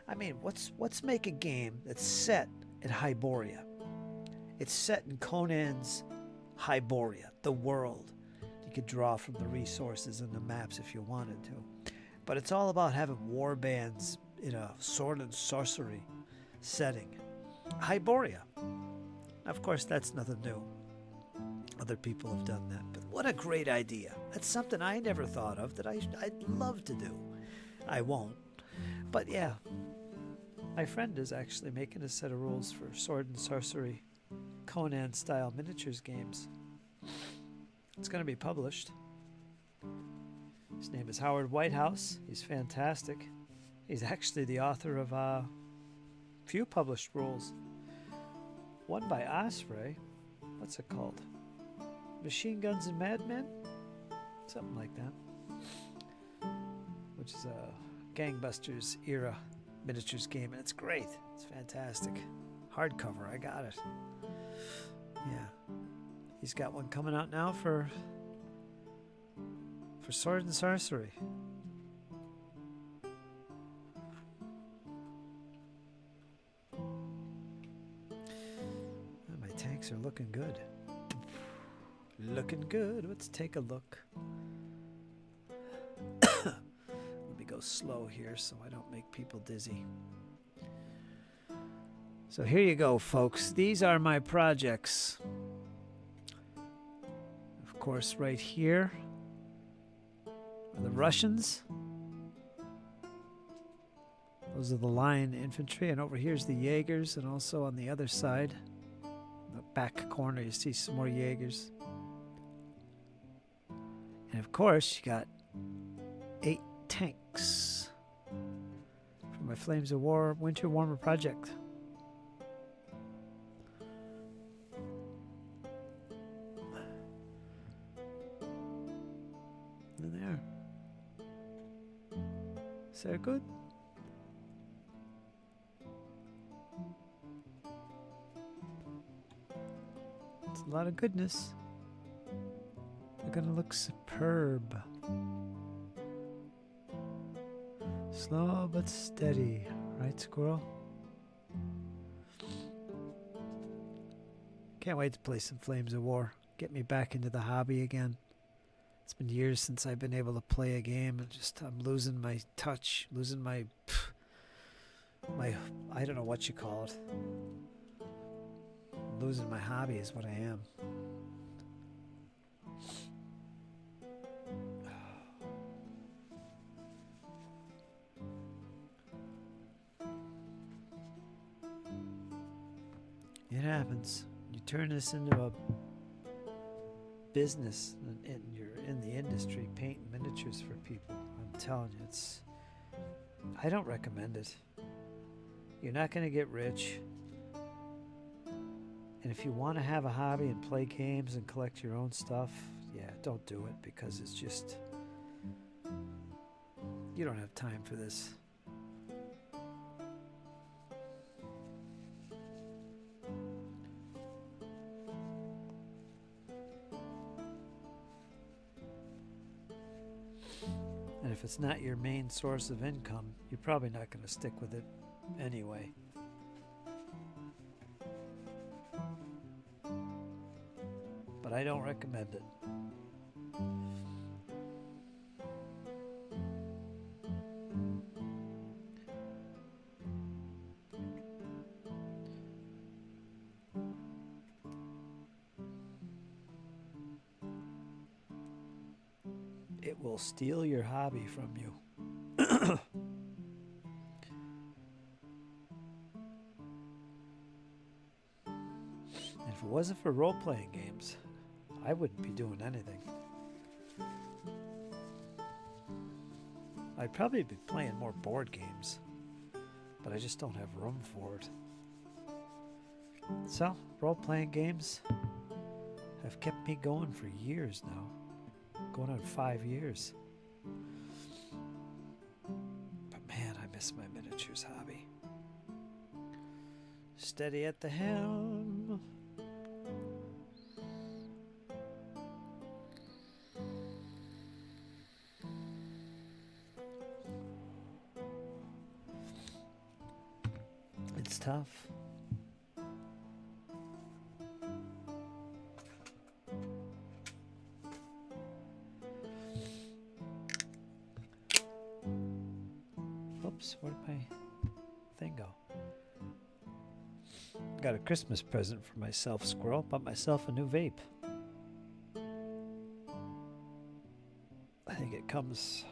I mean, what's make a game that's set in Hyboria? It's set in Conan's Hyboria, the world. You could draw from the resources and the maps if you wanted to. But it's all about having war bands in a sword and sorcery setting. Hyboria. Of course, that's nothing new. Other people have done that. But what a great idea. That's something I never thought of that I'd love to do. I won't. But yeah, my friend is actually making a set of rules for sword and sorcery Conan-style miniatures games. It's going to be published. His name is Howard Whitehouse. He's fantastic. He's actually the author of a few published rules. One by Osprey. What's it called? Machine Guns and Madmen? Something like that. Which is a Gangbusters era miniatures game, and it's great. It's fantastic. Hardcover, I got it. Yeah. He's got one coming out now for sword and sorcery. My tanks are looking good. Looking good. Let's take a look. Let me go slow here so I don't make people dizzy. So here you go, folks. These are my projects. Of course, right here are the Russians. Those are the line infantry, and over here's the Jaegers, and also on the other side, in the back corner, you see some more Jaegers. And of course, you got 8 tanks for my Flames of War Winter Warmer project. And there. Is that good? It's a lot of goodness. They're gonna look superb. Slow but steady, right, Squirrel? Can't wait to play some Flames of War. Get me back into the hobby again. It's been years since I've been able to play a game, and I'm losing my touch, losing my I don't know what you call it. Losing my hobby is what I am. It happens. You turn this into a business, and you're in the industry painting miniatures for people. I'm telling you, I don't recommend it. You're not going to get rich. And if you want to have a hobby and play games and collect your own stuff, yeah, don't do it because it's just, you don't have time for this. And if it's not your main source of income, you're probably not going to stick with it anyway. But I don't recommend it. It will steal your hobby from you. And if it wasn't for role-playing games, I wouldn't be doing anything. I'd probably be playing more board games, but I just don't have room for it. So, role-playing games have kept me going for years now. Going on 5 years. But man, I miss my miniatures hobby. Steady at the helm. It's tough. Oops, where'd my thing go? Got a Christmas present for myself, squirrel. Bought myself a new vape. I think it comes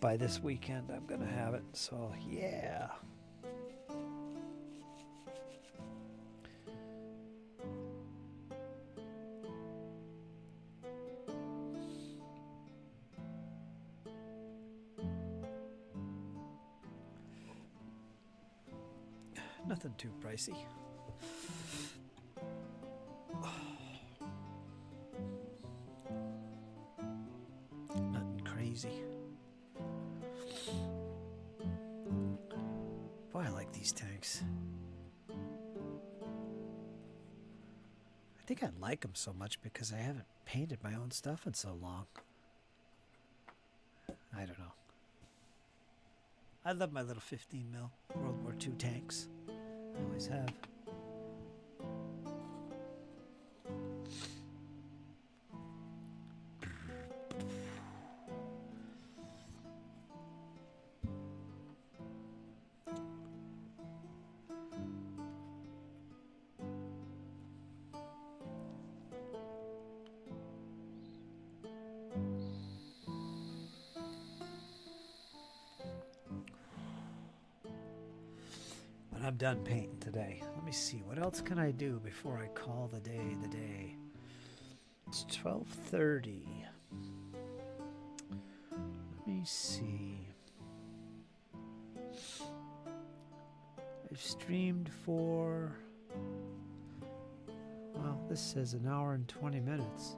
by this weekend. I'm gonna have it, so yeah. Nothing too pricey. Nothing crazy. Boy, I like these tanks. I think I like them so much because I haven't painted my own stuff in so long. I don't know. I love my little 15 mil World War II tanks. I always have. But I'm done painting today. Let me see, what else can I do before I call the day the day? It's 12:30. Let me see. I've streamed for, well, this says an hour and 20 minutes.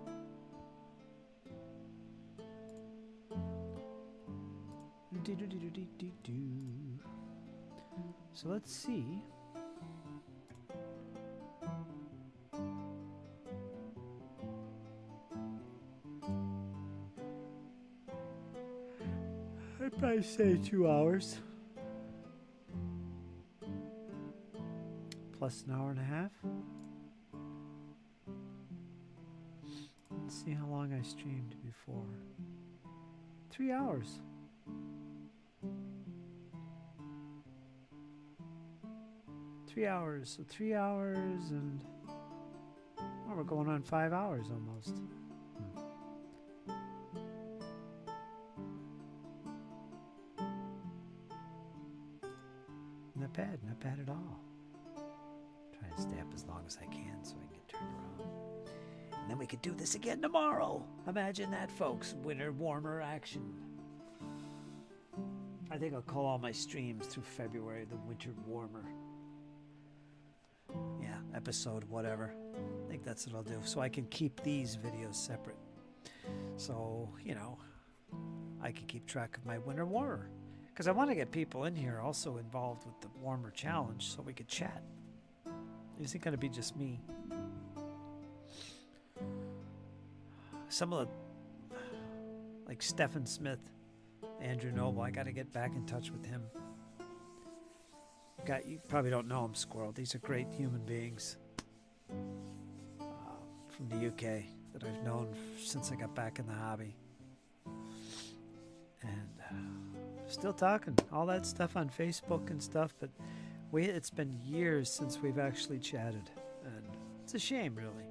So let's see. I'd probably say 2 hours. Plus an hour and a half. Let's see how long I streamed before. 3 hours. So 3 hours and, well, we're going on 5 hours almost. Not bad at all. Try and stay up as long as I can so I can get turned around. And then we could do this again tomorrow. Imagine that, folks. Winter warmer action. I think I'll call all my streams through February the winter warmer. Yeah, episode whatever. think that's what I'll do, so I can keep these videos separate. So, you know, I can keep track of my winter war. Because I want to get people in here also involved with the warmer challenge so we could chat. It isn't going to be just me. Some of the, like Stephen Smith, Andrew Noble, I got to get back in touch with him. You probably don't know him, Squirrel. These are great human beings from the UK that I've known since I got back in the hobby. And still talking all that stuff on Facebook and stuff, but it's been years since we've actually chatted, and it's a shame, really.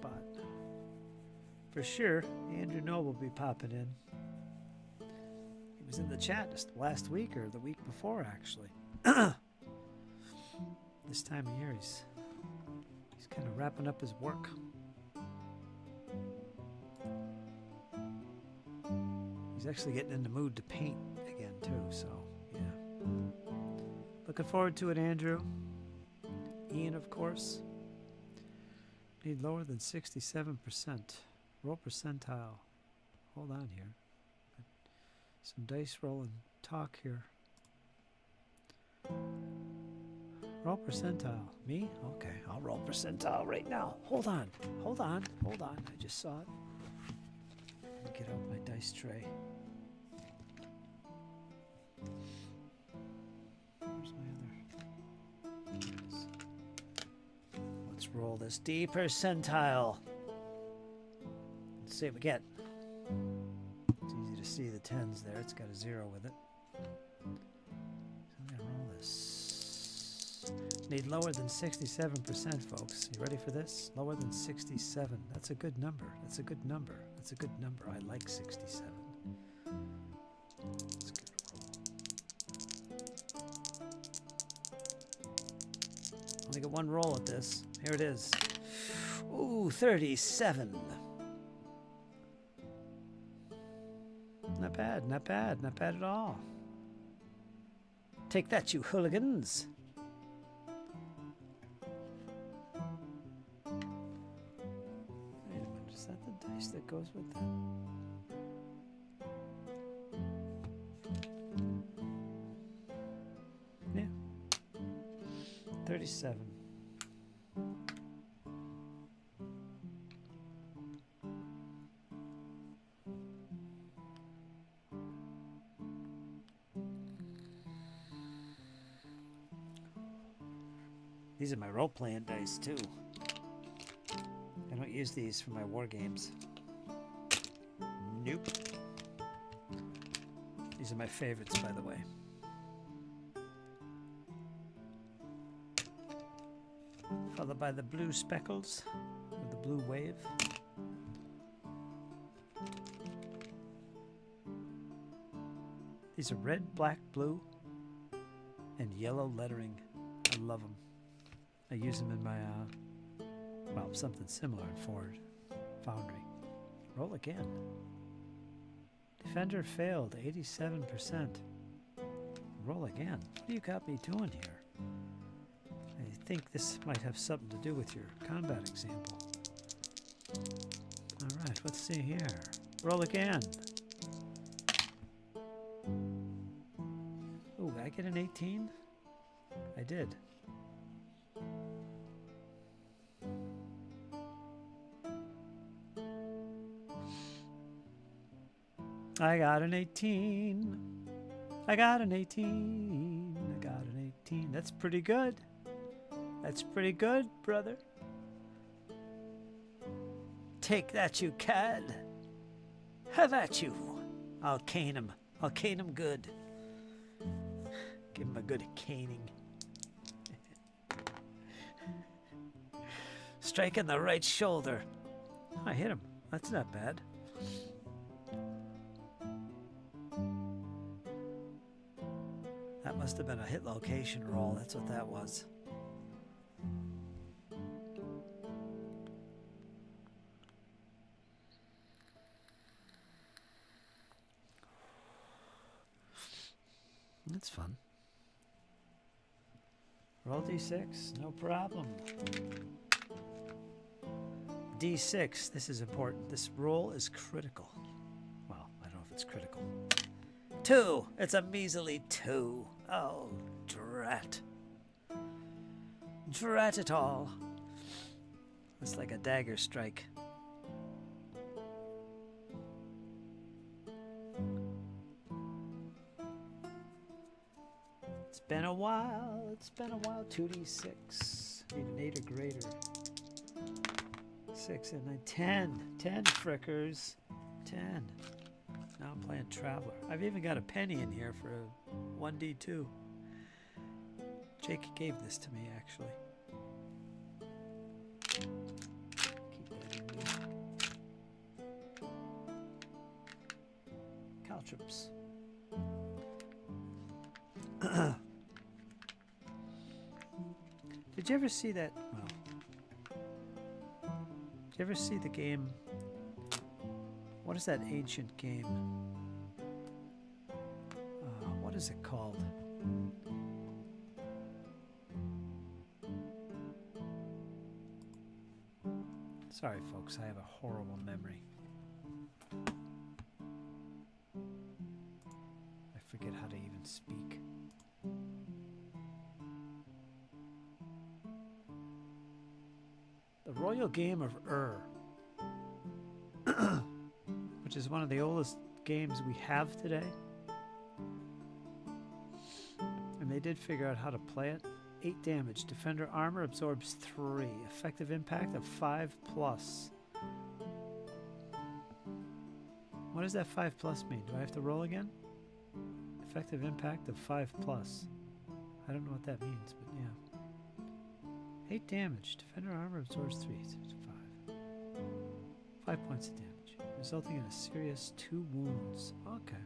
But for sure, Andrew Noble will be popping in. He was in the chat just last week or the week before, actually. This time of year, he's kind of wrapping up his work. He's actually getting in the mood to paint again, too, so yeah. Looking forward to it, Andrew. Ian, of course. Need lower than 67%. Roll percentile. Hold on here. Some dice roll and talk here. Roll percentile. Me? Okay, I'll roll percentile right now. Hold on. I just saw it. Let me get out my dice tray. Where's my other? There it is. Let's roll this D percentile. Let's see what we get. It's easy to see the 10s there. It's got a 0 with it. So I'm going to roll this. Need lower than 67%, folks. You ready for this? Lower than 67. That's a good number. That's a good number. That's a good number. I like 67. Let's give it a roll. Only got one roll at this. Here it is. Ooh, 37. Not bad, not bad, not bad at all. Take that, you hooligans. Wait a minute, is that the dice that goes with that? Yeah. 37. These are my role-playing dice, too. I don't use these for my war games. Nope. These are my favorites, by the way. Followed by the blue speckles, or the blue wave. These are red, black, blue, and yellow lettering. I love them. I use them in my, well, something similar in Ford Foundry. Roll again. Defender failed, 87%. Roll again. What do you got me doing here? I think this might have something to do with your combat example. All right, let's see here. Roll again. Ooh, did I get an 18? I did. I got an 18. I got an 18. I got an 18. That's pretty good. That's pretty good, brother. Take that, you cad. Have at you. I'll cane him. I'll cane him good. Give him a good caning. Strike in the right shoulder. I hit him. That's not bad. That must have been a hit location roll. That's what that was. That's fun. Roll d6, no problem. D6, this is important. This roll is critical. Well, I don't know if it's critical. 2! It's a measly 2. Oh, drat. Drat it all. It's like a dagger strike. It's been a while. 2d6. Need an 8 or greater. 6 and 9. 10. 10 frickers. 10. Now I'm playing Traveler. I've even got a penny in here for a 1d2. Jake gave this to me, actually. Keep that in there. Caltrops. Did you ever see that? Well, did you ever see the game? What is that ancient game? What is it called? Sorry, folks, I have a horrible memory. I forget how to even speak. The Royal Game of Ur, which is one of the oldest games we have today. And they did figure out how to play it. 8 damage. Defender armor absorbs 3. Effective impact of 5+. What does that 5+ mean? Do I have to roll again? Effective impact of 5+. I don't know what that means, but yeah. 8 damage. Defender armor absorbs 3. 5. 5 points of damage, resulting in a serious 2 wounds. Okay.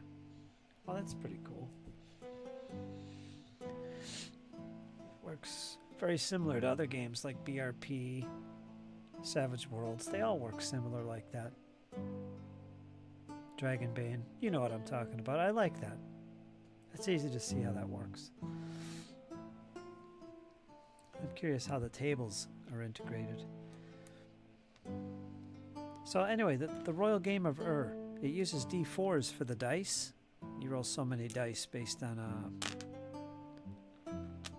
Well, that's pretty cool. Works very similar to other games like BRP, Savage Worlds. They all work similar like that. Dragonbane. You know what I'm talking about. I like that. It's easy to see how that works. I'm curious how the tables are integrated. So anyway, the Royal Game of Ur. It uses D4s for the dice. You roll so many dice based on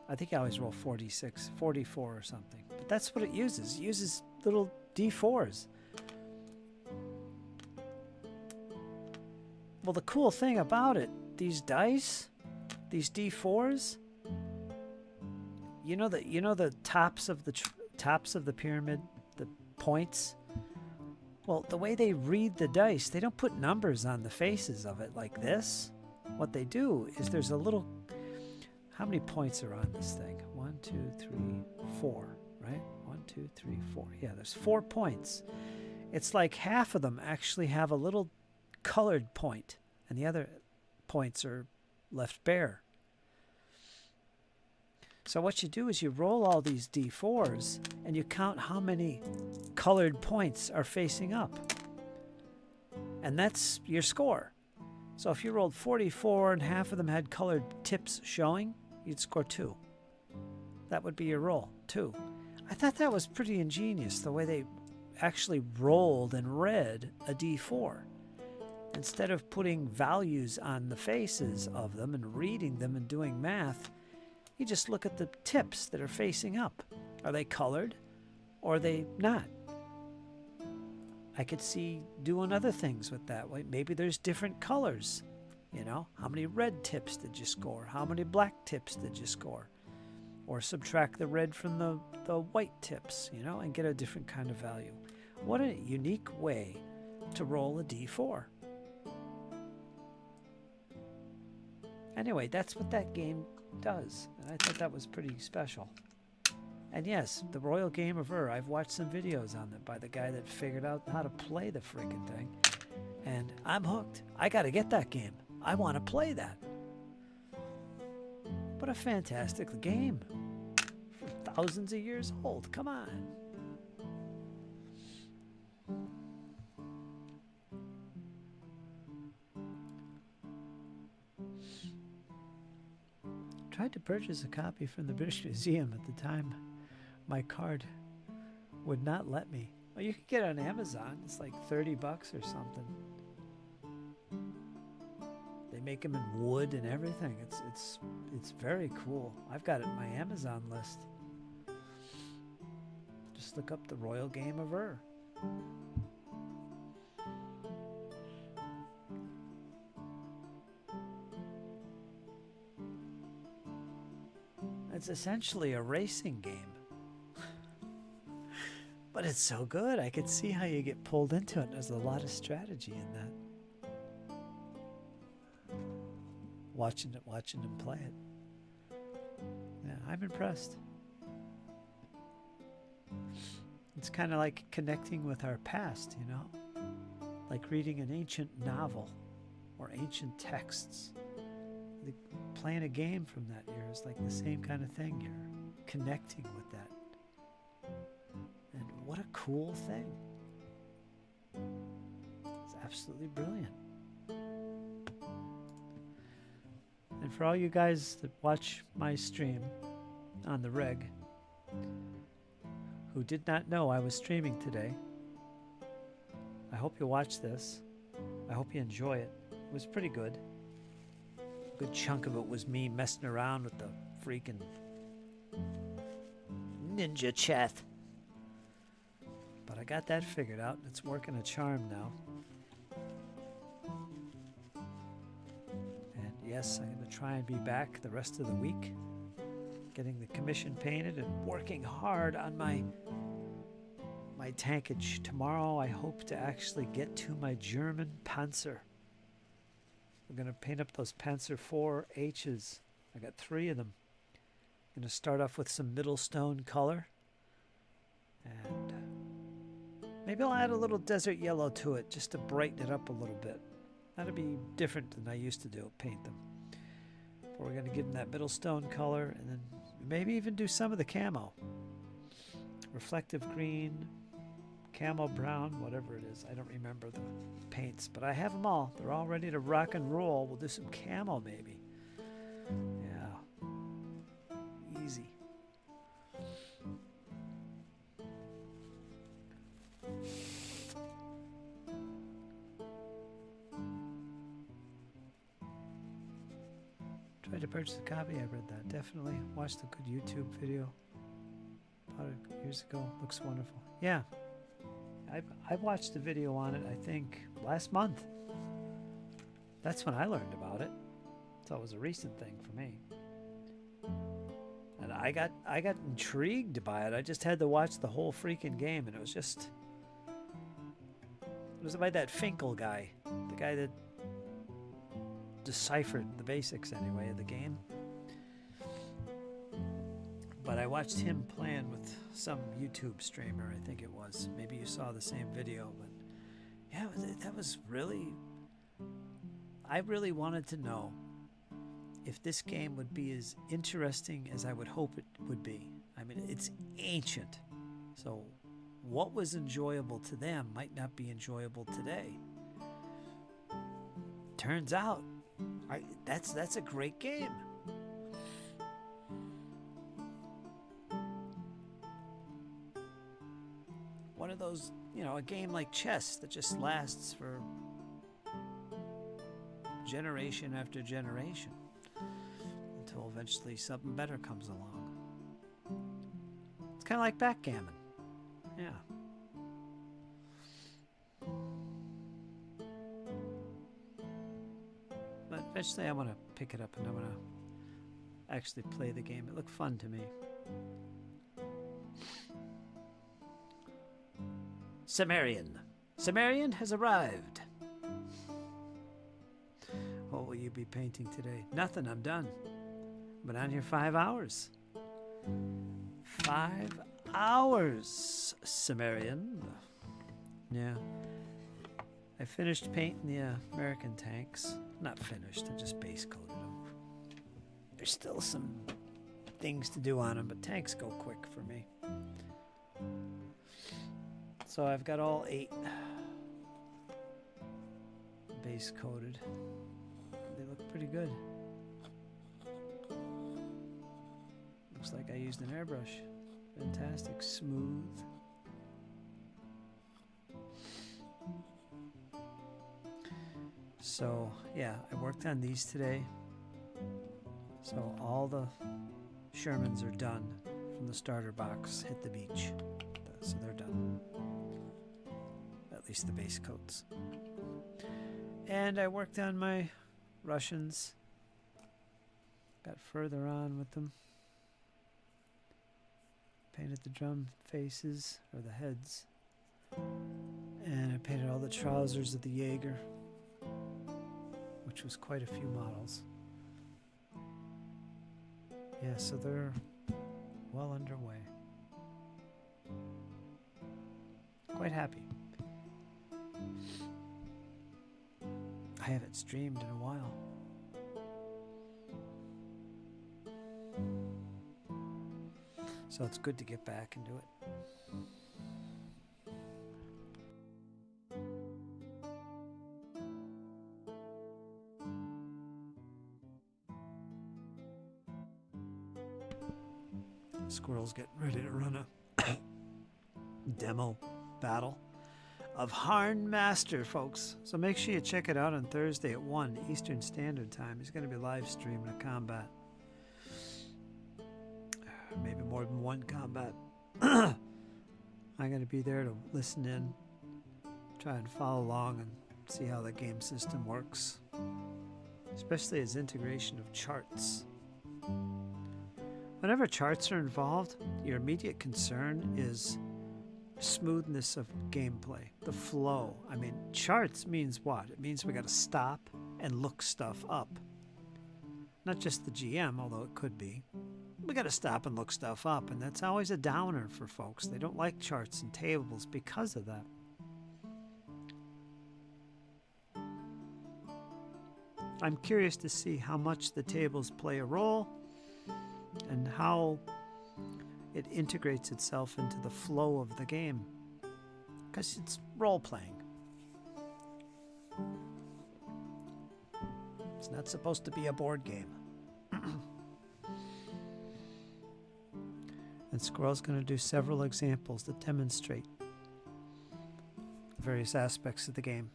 I think I always roll 4d6, 44 or something. But that's what it uses. It uses little D4s. Well, the cool thing about it, these dice, these D4s, you know the tops of the pyramid, the points. Well, the way they read the dice, they don't put numbers on the faces of it like this. What they do is there's a little. How many points are on this thing? 1, 2, 3, 4, right? 1, 2, 3, 4. Yeah, there's 4 points. It's like half of them actually have a little colored point, and the other points are left bare. So what you do is you roll all these D4s, and you count how many colored points are facing up. And that's your score. So if you rolled 44 and half of them had colored tips showing, you'd score 2. That would be your roll, 2. I thought that was pretty ingenious, the way they actually rolled and read a D4. Instead of putting values on the faces of them and reading them and doing math, you just look at the tips that are facing up. Are they colored or are they not? I could see doing other things with that. Maybe there's different colors. You know, how many red tips did you score? How many black tips did you score? Or subtract the red from the white tips, you know, and get a different kind of value. What a unique way to roll a D4. Anyway, that's what that game does. And I thought that was pretty special. And yes, the Royal Game of Ur, I've watched some videos on it by the guy that figured out how to play the friggin' thing. And I'm hooked. I got to get that game. I want to play that. What a fantastic game. Thousands of years old. Come on. tried to purchase a copy from the British Museum at the time. My card would not let me. Well, you can get it on Amazon. It's like $30 or something. They make them in wood and everything. It's very cool. I've got it in my Amazon list. Just look up the Royal Game of Ur. It's essentially a racing game. But it's so good. I could see how you get pulled into it. There's a lot of strategy in that. Watching them play it. Yeah, I'm impressed. It's kind of like connecting with our past, you know? Like reading an ancient novel or ancient texts. Playing a game from that year is like the same kind of thing. You're connecting with that. And what a cool thing. It's absolutely brilliant. And for all you guys that watch my stream on the reg, who did not know I was streaming today, I hope you watch this. I hope you enjoy it. It was pretty good. A good chunk of it was me messing around with the freaking ninja chat. But I got that figured out, and it's working a charm now. And yes, I'm going to try and be back the rest of the week, getting the commission painted and working hard on my tankage. Tomorrow I hope to actually get to my German Panzer. We're going to paint up those Panzer IV H's. I got 3 of them. I'm going to start off with some Middlestone color. And maybe I'll add a little desert yellow to it just to brighten it up a little bit. That'll be different than I used to do, paint them. But we're going to give them that Middlestone color and then maybe even do some of the camo. Reflective green, camo brown, whatever it is. I don't remember the paints, but I have them all. They're all ready to rock and roll. We'll do some camo maybe. Yeah. Easy. Tried to purchase a copy. I read that. Definitely. Watched a good YouTube video about it years ago. Looks wonderful. Yeah. I watched a video on it, I think, last month. That's when I learned about it. So it was a recent thing for me. And I got intrigued by it. I just had to watch the whole freaking game, and it was by that Finkel guy. The guy that deciphered the basics anyway of the game. But I watched him playing with some YouTube streamer, I think it was. Maybe you saw the same video, but yeah, that was really... I really wanted to know if this game would be as interesting as I would hope it would be. I mean, it's ancient, so what was enjoyable to them might not be enjoyable today. Turns out, that's a great game. One of those, you know, a game like chess that just lasts for generation after generation until eventually something better comes along. It's kind of like backgammon. Yeah. But eventually I want to pick it up and I want to actually play the game. It looked fun to me. Cimmerian has arrived. What will you be painting today? Nothing, I'm done. Been on here 5 hours. 5 hours, Cimmerian. Yeah. I finished painting the American tanks. Not finished, I just base coated them. There's still some things to do on them, but tanks go quick for me. So I've got all 8 base coated. They look pretty good. Looks like I used an airbrush. Fantastic. Smooth. So, yeah, I worked on these today. So all the Shermans are done from the starter box. Hit the beach. So they're done. At least the base coats. And I worked on my Russians. Got further on with them. Painted the drum faces, or the heads. And I painted all the trousers of the Jaeger, which was quite a few models. Yeah, so they're well underway. Quite happy. I haven't streamed in a while. So it's good to get back and do it. Squirrel's getting ready to run a demo battle of Harn Master, folks. So make sure you check it out on Thursday at 1 Eastern Standard Time. He's going to be live streaming a combat. Maybe more than one combat. I'm going to be there to listen in, try and follow along and see how the game system works, especially its integration of charts. Whenever charts are involved, your immediate concern is smoothness of gameplay, the flow. I mean, charts means what? It means we got to stop and look stuff up. Not just the GM, although it could be. We got to stop and look stuff up, and that's always a downer for folks. They don't like charts and tables because of that. I'm curious to see how much the tables play a role and how it integrates itself into the flow of the game, because it's role-playing. It's not supposed to be a board game. And Squirrel's going to do several examples that demonstrate the various aspects of the game.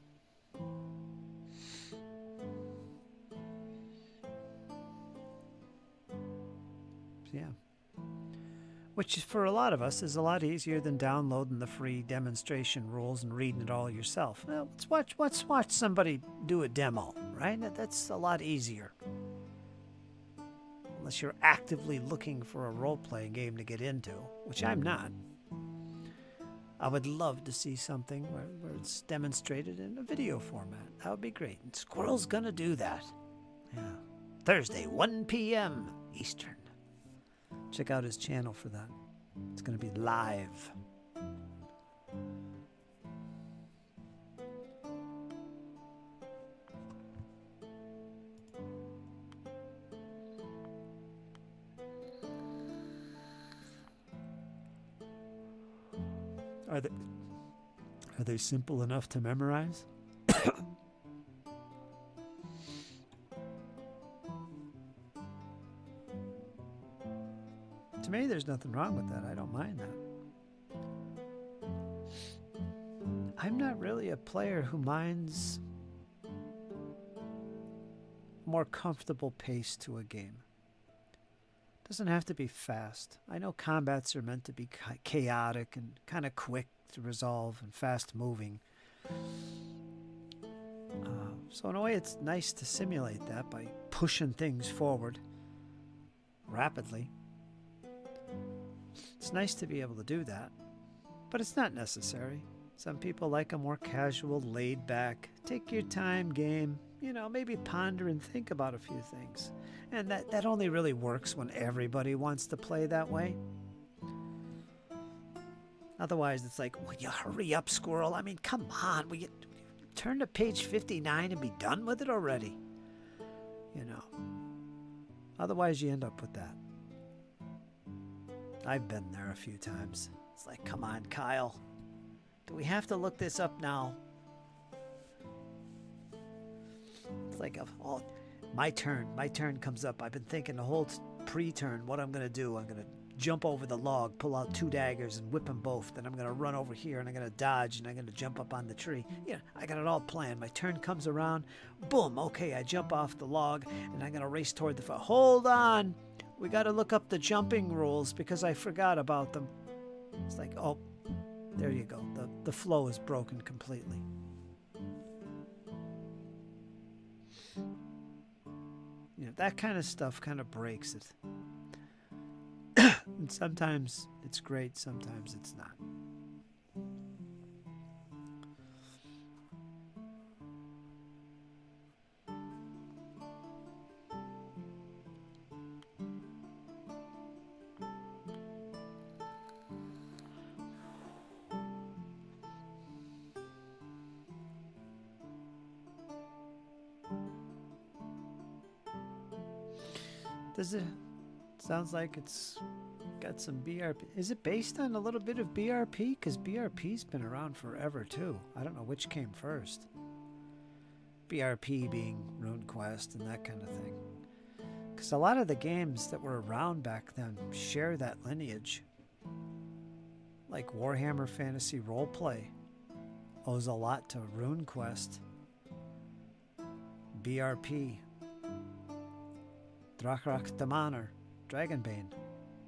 Yeah. Which for a lot of us is a lot easier than downloading the free demonstration rules and reading it all yourself. Well, let's watch somebody do a demo, right? That's a lot easier. Unless you're actively looking for a role-playing game to get into, which I'm not. I would love to see something where it's demonstrated in a video format. That would be great. And Squirrel's gonna do that. Yeah. Thursday, 1 p.m. Eastern. Check out his channel for that. It's gonna be live. Are they simple enough to memorize? To me, there's nothing wrong with that. I don't mind that. I'm not really a player who minds more comfortable pace to a game. Doesn't have to be fast. I know combats are meant to be chaotic and kind of quick to resolve and fast moving. So in a way, it's nice to simulate that by pushing things forward rapidly. It's nice to be able to do that, but it's not necessary. Some people like a more casual, laid back, take your time game, you know, maybe ponder and think about a few things. And that only really works when everybody wants to play that way. Otherwise, it's like, will you hurry up, Squirrel? I mean, come on, will you turn to page 59 and be done with it already? You know. Otherwise, you end up with that. I've been there a few times. It's like, come on, Kyle. Do we have to look this up now? It's like, oh, my turn comes up. I've been thinking the whole pre-turn what I'm going to do. I'm going to jump over the log, pull out 2 daggers and whip them both. Then I'm going to run over here and I'm going to dodge and I'm going to jump up on the tree. Yeah, I got it all planned. My turn comes around. Boom. Okay, I jump off the log and I'm going to race toward the fire. Hold on. We got to look up the jumping rules because I forgot about them. It's like, oh, there you go. The flow is broken completely. You know, that kind of stuff kind of breaks it. And sometimes it's great, sometimes it's not. Does it sounds like it's got some BRP? Is it based on a little bit of BRP? Because BRP's been around forever too. I don't know which came first. BRP being RuneQuest and that kind of thing. Because a lot of the games that were around back then share that lineage. Like Warhammer Fantasy Roleplay owes a lot to RuneQuest. BRP. Drakrak Damanor, Dragonbane.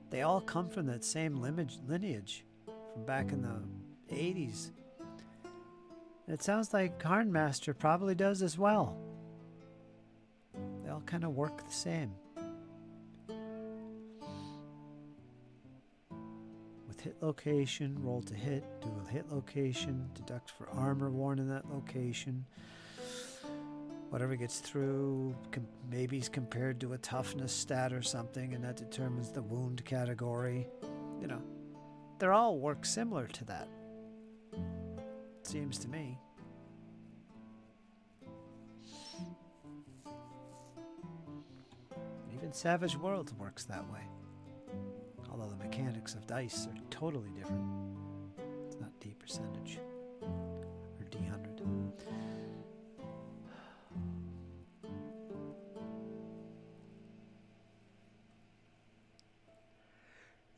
They all come from that same lineage from back in the 80s. And it sounds like Harnmaster probably does as well. They all kind of work the same. With hit location, roll to hit, do a hit location, deduct for armor worn in that location. Whatever gets through maybe is compared to a toughness stat or something, and that determines the wound category. You know, they all work similar to that. Seems to me. Even Savage Worlds works that way. Although the mechanics of dice are totally different. It's not D percentage or D100.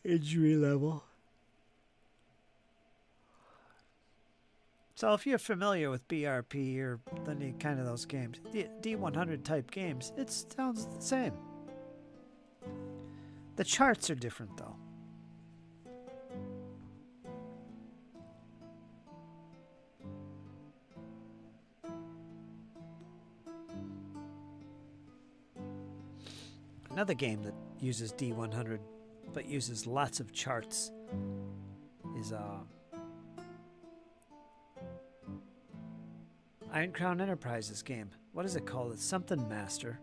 Injury level. So if you're familiar with BRP or any kind of those games, the D100 type games, it sounds the same. The charts are different though. Another game that uses D100 but uses lots of charts is Iron Crown Enterprises game. What is it called? It's something Master.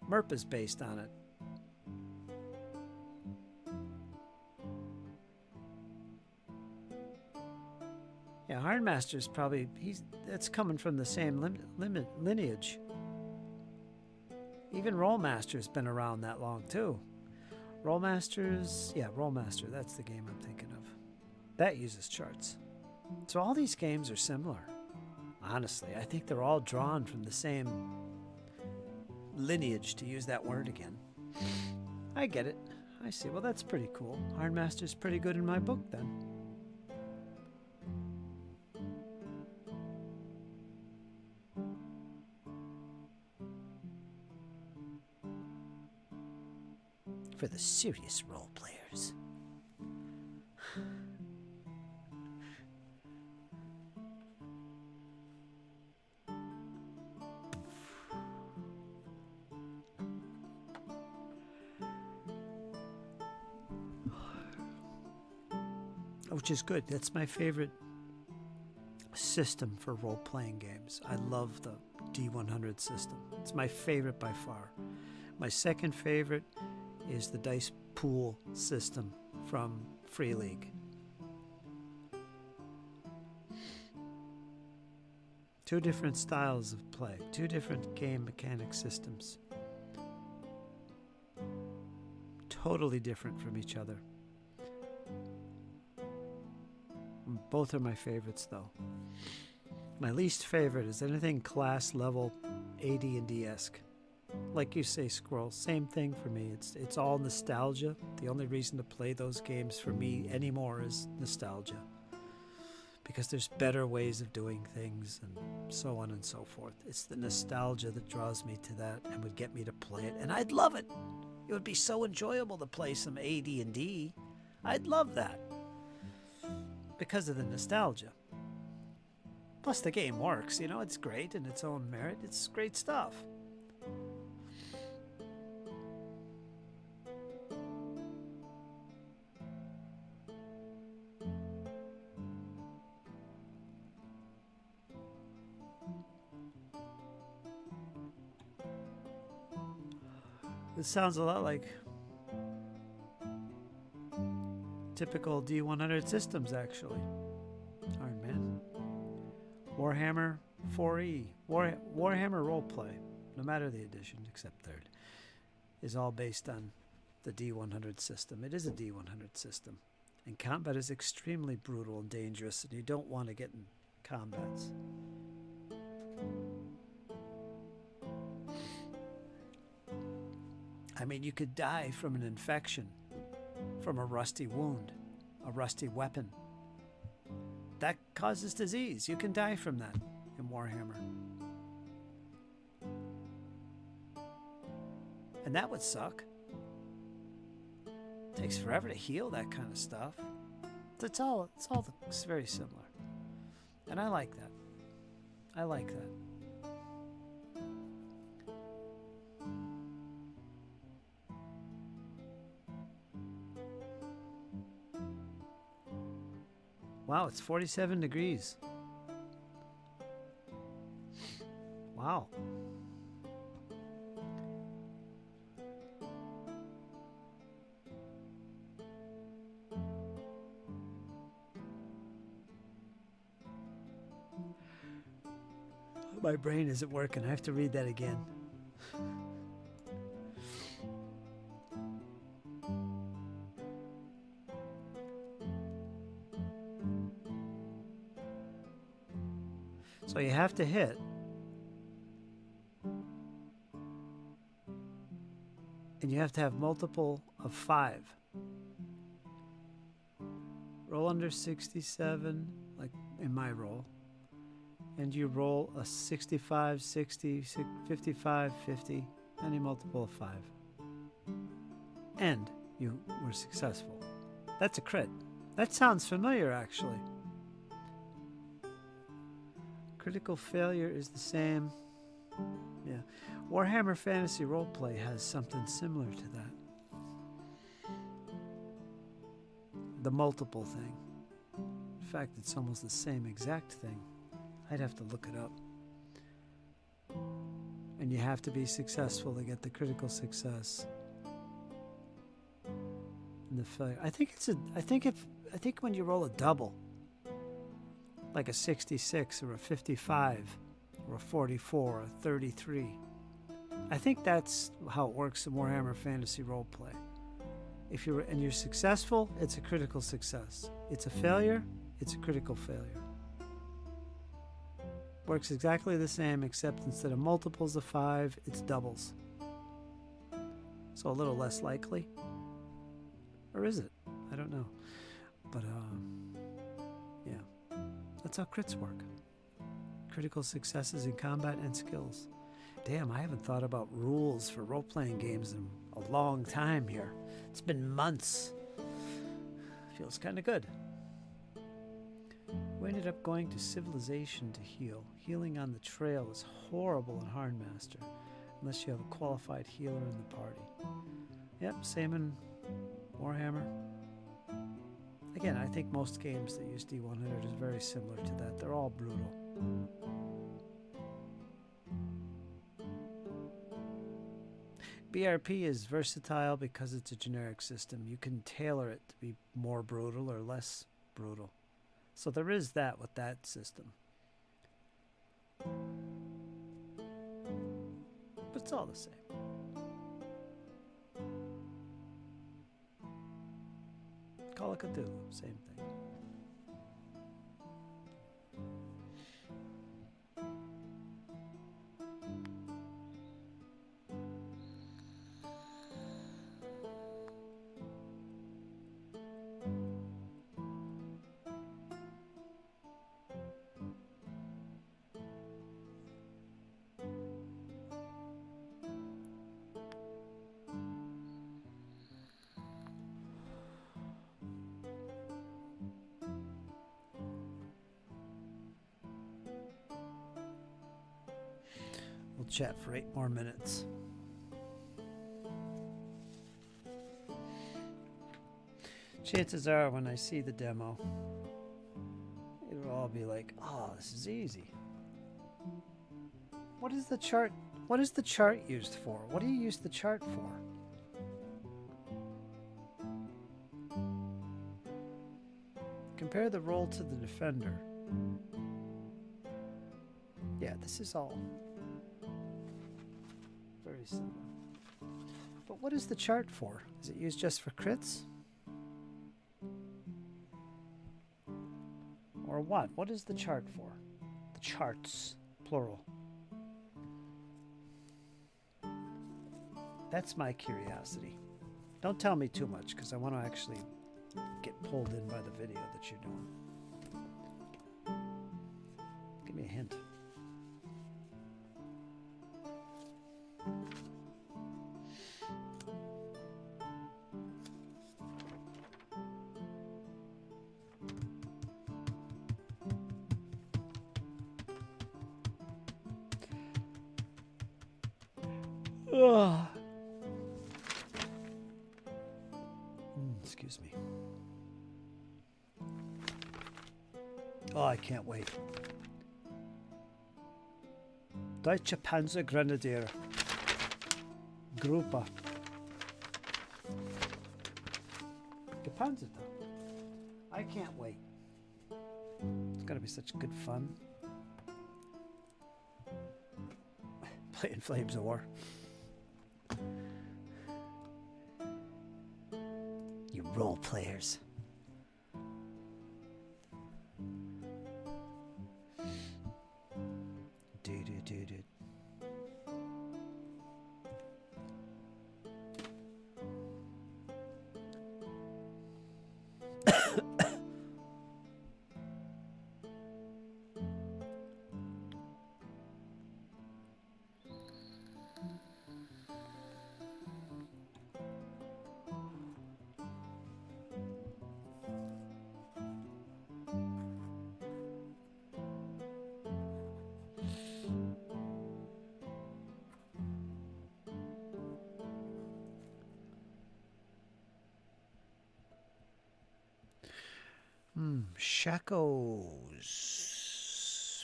MERP is based on it. Yeah, Ironmaster's probably that's coming from the same lineage. Even Rollmaster's been around that long too. Rollmaster, that's the game I'm thinking of. That uses charts. So all these games are similar. Honestly, I think they're all drawn from the same lineage, to use that word again. I get it. I see. Well, that's pretty cool. Ironmaster's pretty good in my book then. For the serious role players. Which is good. That's my favorite system for role-playing games. I love the D100 system. It's my favorite by far. My second favorite is the dice pool system from Free League. Two different styles of play, two different game mechanic systems. Totally different from each other. Both are my favorites though. My least favorite is anything class level AD&D-esque. like you say, Squirrel, same thing for me. It's all nostalgia. The only reason to play those games for me anymore is nostalgia. Because there's better ways of doing things and so on and so forth. It's the nostalgia that draws me to that and would get me to play it. And I'd love it. It would be so enjoyable to play some AD&D. I'd love that. Because of the nostalgia. Plus the game works, you know, it's great in its own merit. It's great stuff. It sounds a lot like typical D100 systems, actually. Iron Man. Warhammer 4E. Warhammer Roleplay, no matter the edition, except 3rd, is all based on the D100 system. It is a D100 system. And combat is extremely brutal and dangerous, and you don't want to get in combats. I mean, you could die from an infection, from a rusty wound, a rusty weapon. That causes disease. You can die from that in Warhammer. And that would suck. It takes forever to heal that kind of stuff. It's all very similar. And I like that. I like that. Wow, it's 47 degrees. Wow. My brain isn't working. I have to read that again. So you have to hit. And you have to have multiple of 5. Roll under 67, like in my roll. And you roll a 65, 60, 55, 50, any multiple of 5. And you were successful. That's a crit. That sounds familiar, actually. Critical failure is the same. Yeah. Warhammer Fantasy Roleplay has something similar to that. The multiple thing. In fact, it's almost the same exact thing. I'd have to look it up. And you have to be successful to get the critical success. And the failure. I think when you roll a double, like a 66 or a 55 or a 44 or a 33. I think that's how it works in Warhammer Fantasy Roleplay. If you're successful, it's a critical success. It's a failure, it's a critical failure. Works exactly the same, except instead of multiples of 5, it's doubles. So a little less likely. Or is it? I don't know. But yeah. That's how crits work. Critical successes in combat and skills. Damn, I haven't thought about rules for role-playing games in a long time here. It's been months. Feels kind of good. We ended up going to Civilization to heal. Healing on the trail is horrible in Hardmaster, unless you have a qualified healer in the party. Yep, same in Warhammer. Again, I think most games that use D100 is very similar to that. They're all brutal. BRP is versatile because it's a generic system. You can tailor it to be more brutal or less brutal. So there is that with that system. But it's all the same. Call of Cthulhu, same thing. chat for 8 more minutes. Chances are when I see the demo, it'll all be like, oh, this is easy. What is the chart? What is the chart used for? What do you use the chart for? Compare the roll to the defender. Yeah, this is all very similar. But what is the chart for? Is it used just for crits? Or what? What is the chart for? The charts, plural. That's my curiosity. Don't tell me too much, because I want to actually get pulled in by the video that you're doing. Give me a hint. Ugh. Excuse me. Oh, I can't wait. Deutsche Panzergrenadier. Gruppe. Gepanzerter. I can't wait. It's gonna be such good fun. Playing Flames of War. You role players. Do. Shakos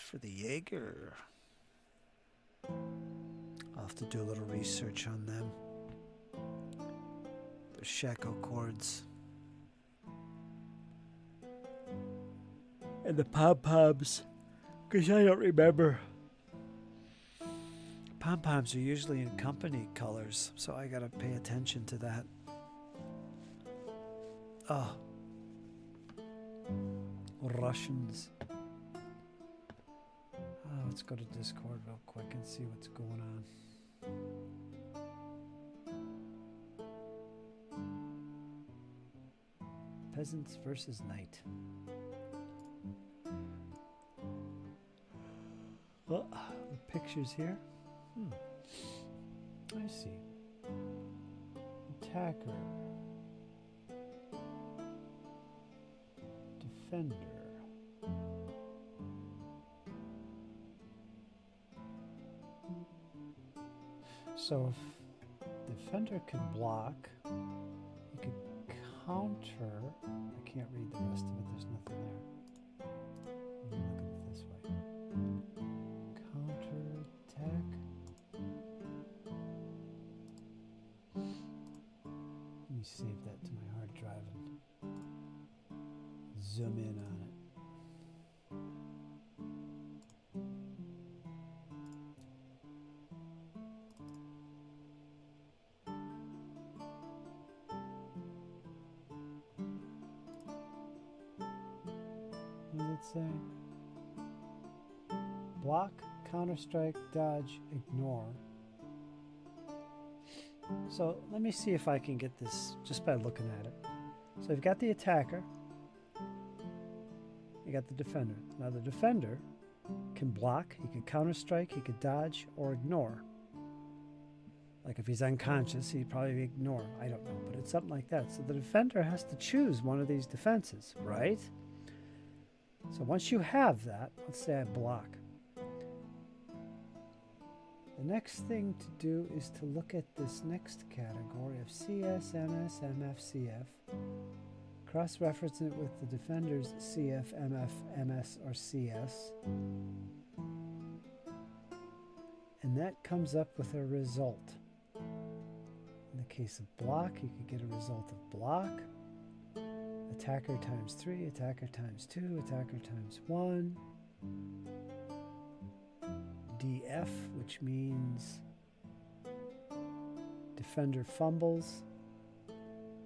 for the Jaeger. I'll have to do a little research on them. The Shako chords. And the pom-poms, because I don't remember. Pom-poms are usually in company colors, so I gotta pay attention to that. Oh. Russians. Oh, let's go to Discord real quick and see what's going on. Peasants versus Knight. Oh, the pictures here. I see. Attacker. Defender. So if defender can block, he can counter. I can't read the rest of it, there's nothing there. Let me look at it this way. Counter attack. Let me save that to my hard drive and zoom in on it. What does it say? Block, counter-strike, dodge, ignore. So let me see if I can get this just by looking at it. So you've got the attacker. You got the defender. Now the defender can block, he can counter-strike, he can dodge, or ignore. Like if he's unconscious, he'd probably ignore. I don't know, but it's something like that. So the defender has to choose one of these defenses, right? So once you have that, let's say I block. The next thing to do is to look at this next category of CS, MS, MF, CF. Cross-reference it with the defender's CF, MF, MS, or CS. And that comes up with a result. In the case of block, you could get a result of block. Attacker times 3, attacker times 2, attacker times 1. DF, which means defender fumbles.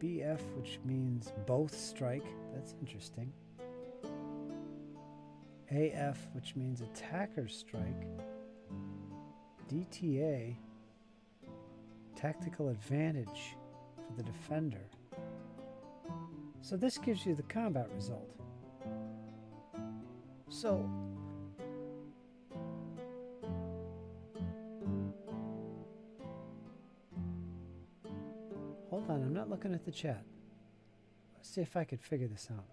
BF, which means both strike. That's interesting. AF, which means attackers strike. DTA, tactical advantage for the defender. So this gives you the combat result. So hold on, I'm not looking at the chat. Let's see if I could figure this out.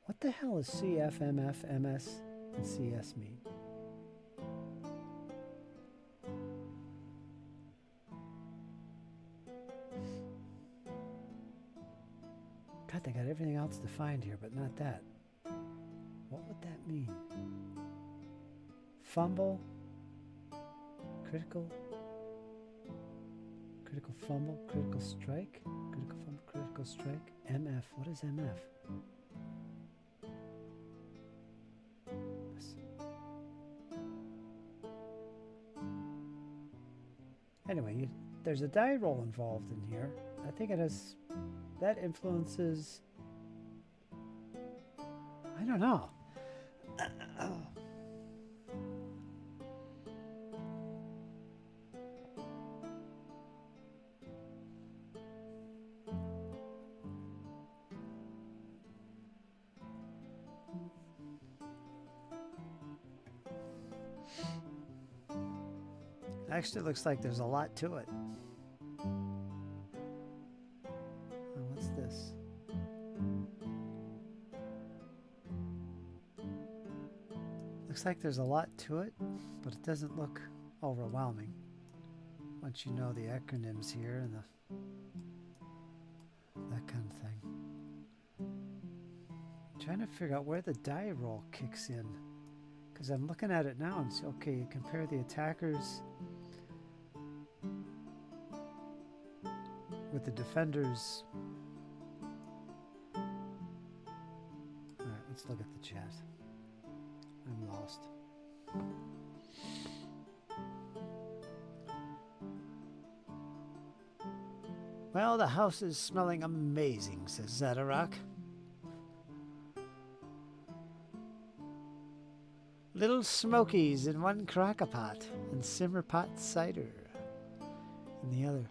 What the hell is CF, MF, MS, and CS mean? God, they got everything else defined here, but not that. What would that mean? Fumble, critical fumble, critical strike, critical fumble, critical strike. MF, what is MF? Anyway, there's a die roll involved in here. I think it has, that influences, I don't know. Actually, looks like there's a lot to it. Oh, what's this? Looks like there's a lot to it, but it doesn't look overwhelming once you know the acronyms here and that kind of thing. I'm trying to figure out where the die roll kicks in, because I'm looking at it now and see, okay, you compare the attackers with the defenders. Alright, let's look at the chat. I'm lost. Well, the house is smelling amazing, says Zadarak. Little smokies in one crock-a-pot and simmer pot cider in the other.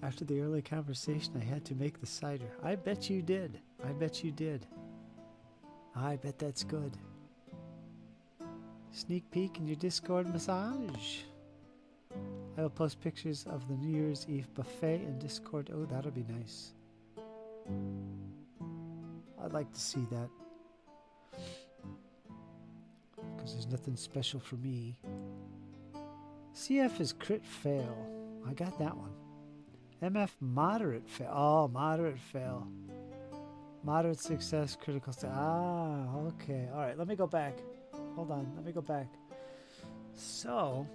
After the early conversation, I had to make the cider. I bet you did. I bet you did. I bet that's good. Sneak peek in your Discord massage. I will post pictures of the New Year's Eve buffet in Discord. Oh, that'll be nice. I'd like to see that. Because there's nothing special for me. CF is crit fail. I got that one. MF moderate fail. Oh, moderate fail. Moderate success, critical. Ah, okay. All right, let me go back. Hold on, let me go back. So,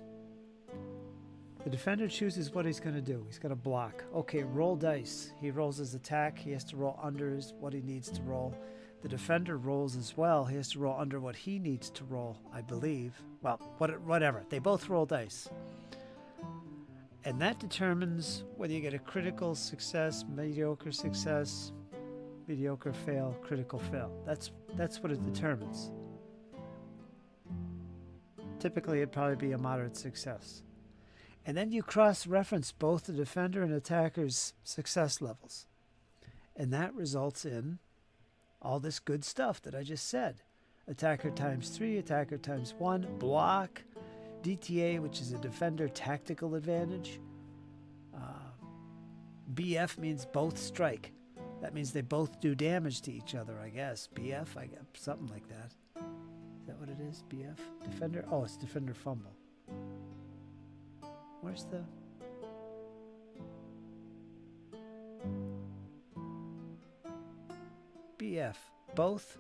the defender chooses what he's going to do. He's going to block. Okay, roll dice. He rolls his attack. He has to roll under what he needs to roll. The defender rolls as well. He has to roll under what he needs to roll, I believe. Well, whatever. They both roll dice. And that determines whether you get a critical success, mediocre fail, critical fail. That's what it determines. Typically, it'd probably be a moderate success. And then you cross-reference both the defender and attacker's success levels. And that results in all this good stuff that I just said. Attacker times 3, attacker times 1, block, DTA, which is a defender tactical advantage. BF means both strike. That means they both do damage to each other, I guess. BF, I guess, something like that. Is that what it is? BF? Defender? Oh, it's defender fumble. Where's the... BF. Both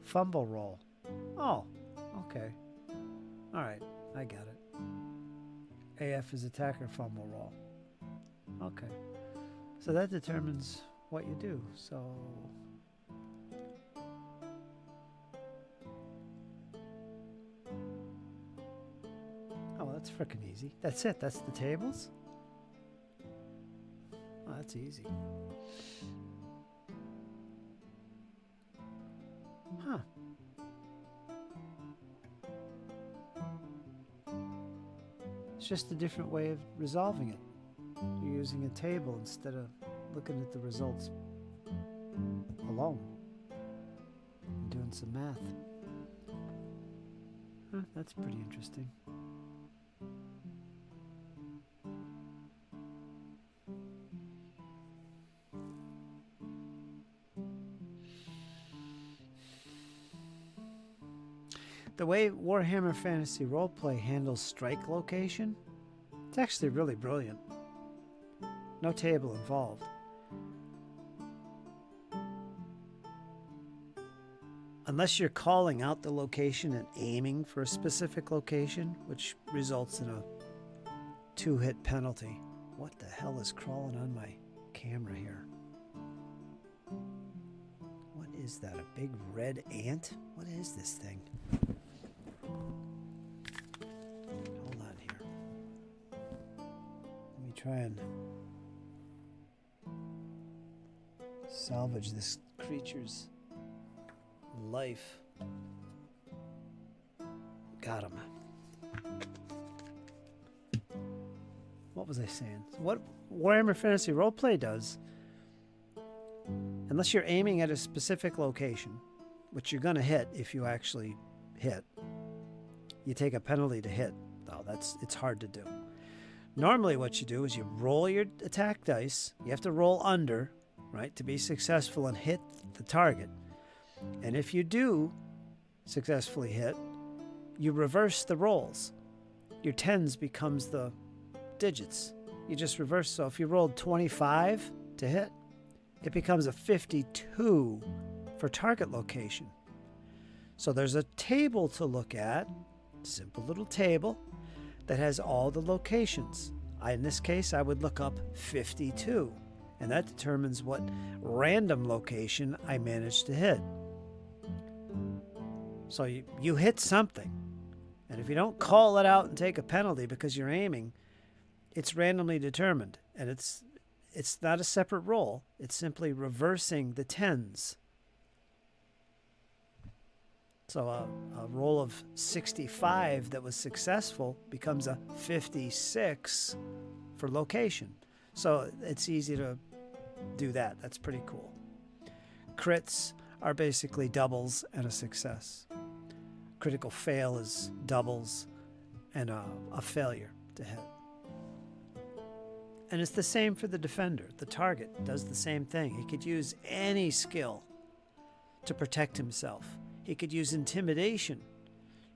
fumble roll. Oh, okay. All right, I got it. AF is attacker fumble roll. Okay. So that determines what you do. So oh, that's frickin' easy. That's it. That's the tables? Oh, that's easy. Huh. It's just a different way of resolving it. You're using a table instead of looking at the results alone and doing some math. Huh, that's pretty interesting. The way Warhammer Fantasy Roleplay handles strike location, it's actually really brilliant. No table involved. Unless you're calling out the location and aiming for a specific location, which results in a 2-hit penalty. What the hell is crawling on my camera here? What is that? A big red ant? What is this thing? Hold on here. Let me try and salvage this creature's life. Got him. What was I saying? So what Warhammer Fantasy Roleplay does, unless you're aiming at a specific location, which you're going to hit if you actually hit, you take a penalty to hit. Oh, it's hard to do. Normally what you do is you roll your attack dice. You have to roll under, right, to be successful and hit the target. And if you do successfully hit, you reverse the rolls. Your tens becomes the digits. You just reverse. So if you rolled 25 to hit, it becomes a 52 for target location. So there's a table to look at, simple little table, that has all the locations. In this case, I would look up 52, and that determines what random location I managed to hit. So you hit something, and if you don't call it out and take a penalty because you're aiming, it's randomly determined, and it's not a separate roll. It's simply reversing the tens. So a roll of 65 that was successful becomes a 56 for location. So it's easy to do that. That's pretty cool. Crits are basically doubles and a success. Critical fail is doubles and a failure to hit. And it's the same for the defender. The target does the same thing. He could use any skill to protect himself. He could use intimidation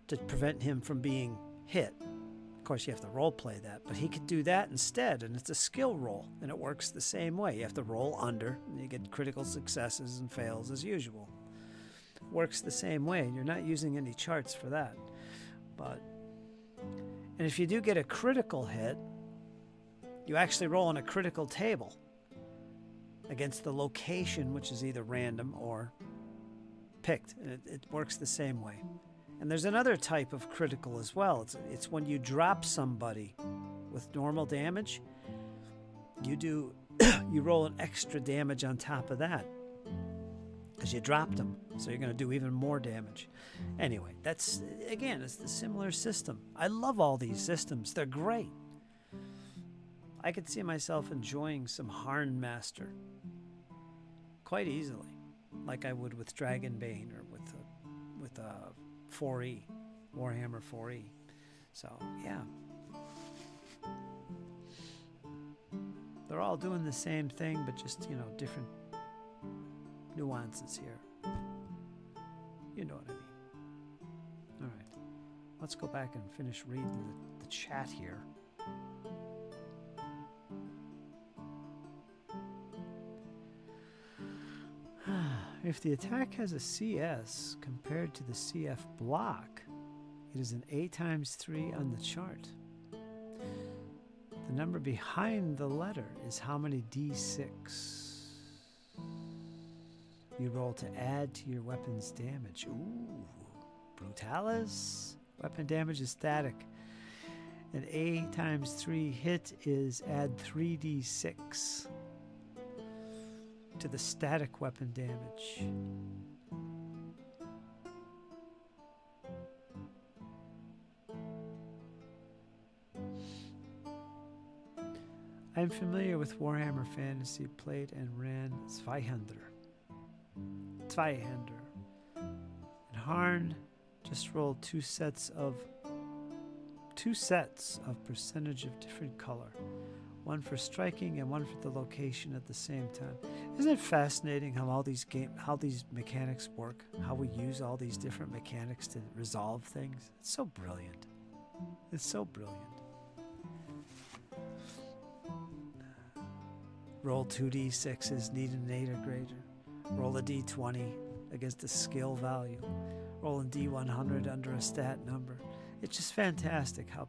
to prevent him from being hit. Of course, you have to role play that, but he could do that instead, and it's a skill roll, and it works the same way. You have to roll under, and you get critical successes and fails as usual. Works the same way, and you're not using any charts for that. And if you do get a critical hit, you actually roll on a critical table against the location, which is either random or picked. And it works the same way. And there's another type of critical as well. It's when you drop somebody with normal damage, you roll an extra damage on top of that because you dropped them. So you're going to do even more damage. Anyway, it's the similar system. I love all these systems. They're great. I could see myself enjoying some Harn Master quite easily, like I would with Dragonbane or with 4E, Warhammer 4E. So yeah, they're all doing the same thing, but just, you know, different nuances here. You know what I mean. All right. Let's go back and finish reading the chat here. If the attack has a CS compared to the CF block, it is an A times 3 on the chart. The number behind the letter is how many D6 you roll to add to your weapon's damage. Ooh, Brutalis. Weapon damage is static. An A times 3 hit is add 3d6 to the static weapon damage. I'm familiar with Warhammer Fantasy, played and ran Zweihander. And Harn just rolled two sets of percentage of different color. One for striking and one for the location at the same time. Isn't it fascinating how all these mechanics work? How we use all these different mechanics to resolve things? It's so brilliant. It's so brilliant. Roll 2d6s, need an 8 or greater. Roll a d20 against a skill value. Roll a d100 under a stat number. It's just fantastic how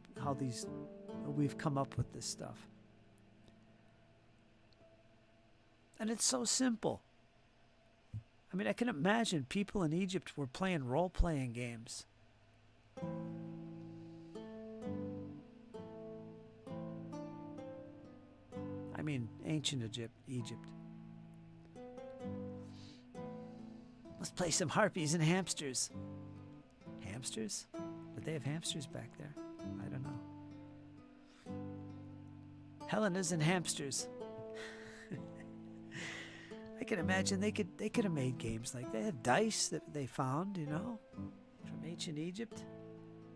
we've come up with this stuff. And it's so simple. I mean, I can imagine people in Egypt were playing role-playing games. I mean, ancient Egypt. Let's play some harpies and hamsters. Hamsters? Did they have hamsters back there? I don't know. Helenas and hamsters. I can imagine they could have made games like they had dice that they found, you know, from ancient Egypt.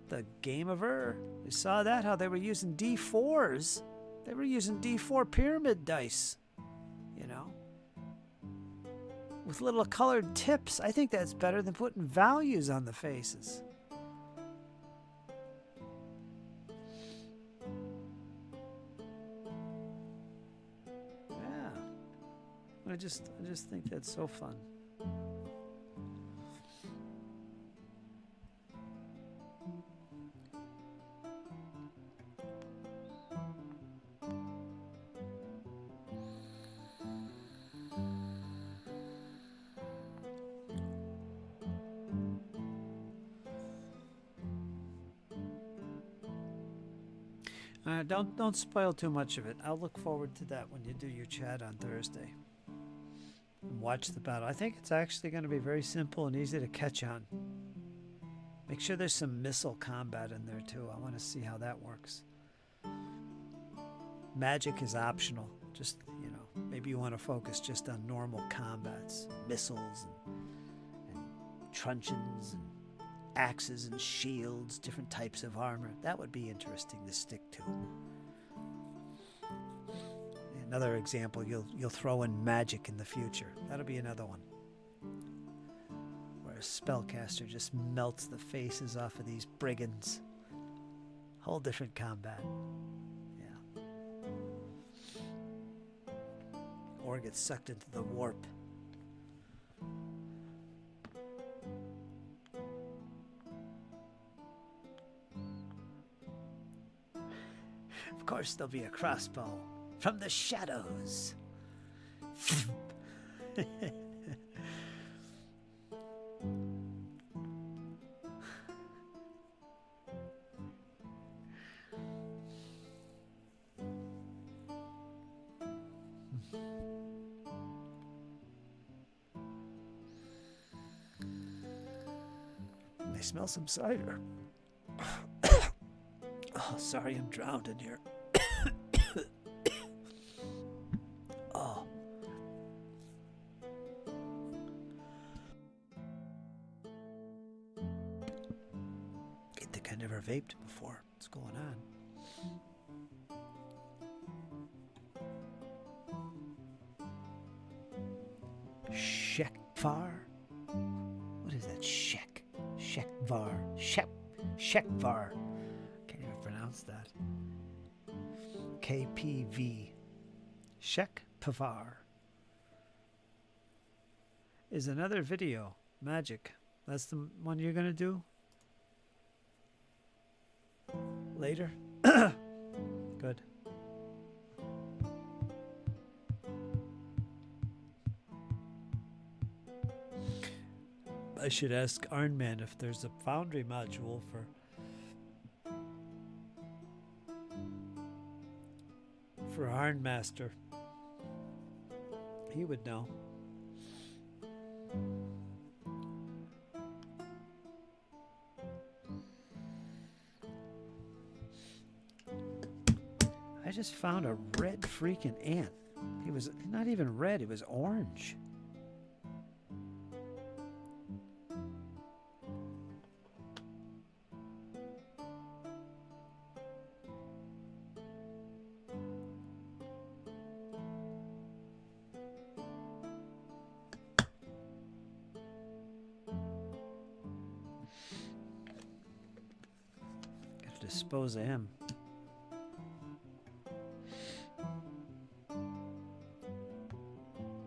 The Game of Ur. We saw that, how they were using D4s. They were using D4 pyramid dice, you know, with little colored tips. I think that's better than putting values on the faces. Yeah. I just think that's so fun. Don't spoil too much of it. I'll look forward to that when you do your chat on Thursday. Watch the battle. I think it's actually going to be very simple and easy to catch on. Make sure there's some missile combat in there too. I want to see how that works. Magic is optional. Just, you know, maybe you want to focus just on normal combats. Missiles and truncheons and axes and shields, different types of armor. That would be interesting to stick to. Another example, you'll throw in magic in the future. That'll be another one. Where a spellcaster just melts the faces off of these brigands. Whole different combat. Yeah. Or gets sucked into the warp. Of course, there'll be a crossbow from the shadows. I smell some cider. Oh, sorry, I'm drowned in here. Oh. I think I never vaped before. What's going on? Shekvar? What is that? Shekvar. Shekvar. Can't even pronounce that. KPV. Shekvar. Is another video. Magic. That's the one you're going to do? Later? Good. I should ask Ironman if there's a Foundry module for Ironmaster. He would know. I just found a red freaking ant. He was not even red, it was orange. Gotta dispose of him.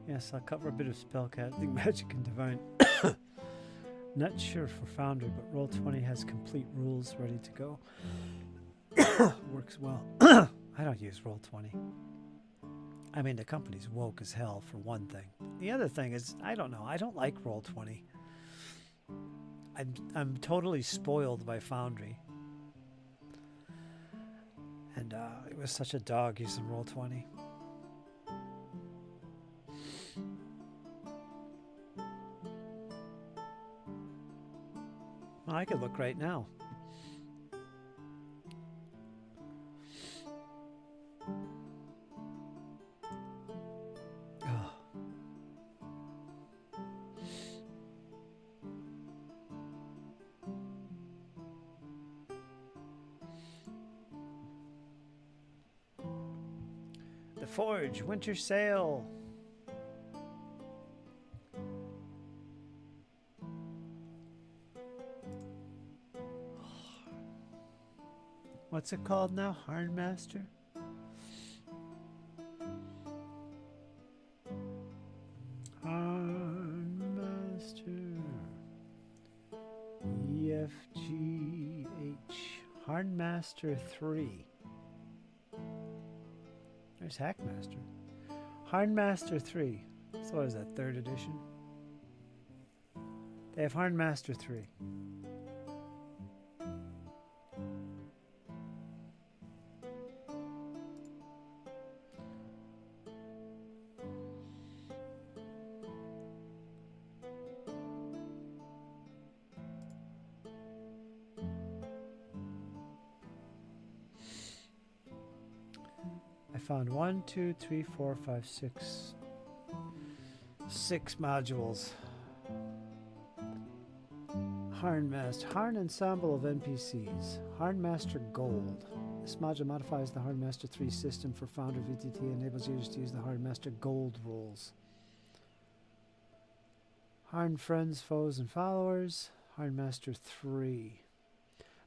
Yes, I'll cover a bit of spellcasting, magic, and divine. Not sure for Foundry, but Roll20 has complete rules ready to go. Works well. I don't use Roll20. I mean, the company's woke as hell, for one thing. The other thing is, I don't know. I don't like Roll20. I'm totally spoiled by Foundry. And it was such a dog using Roll20. Well, I could look right now. Oh. The Forge, winter sale. What's it called now? Harnmaster? Harnmaster. EFGH. Harnmaster 3. There's Hackmaster. Harnmaster 3. So what is that, 3rd edition? They have Harnmaster 3. I found 1, 2, 3, 4, 5, 6. 6 modules. Harnmaster. Harn ensemble of NPCs. Harnmaster Gold. This module modifies the Harnmaster 3 system for Founder VTT and enables users to use the Harnmaster Gold rules. Harn Friends, Foes, and Followers. Harnmaster 3.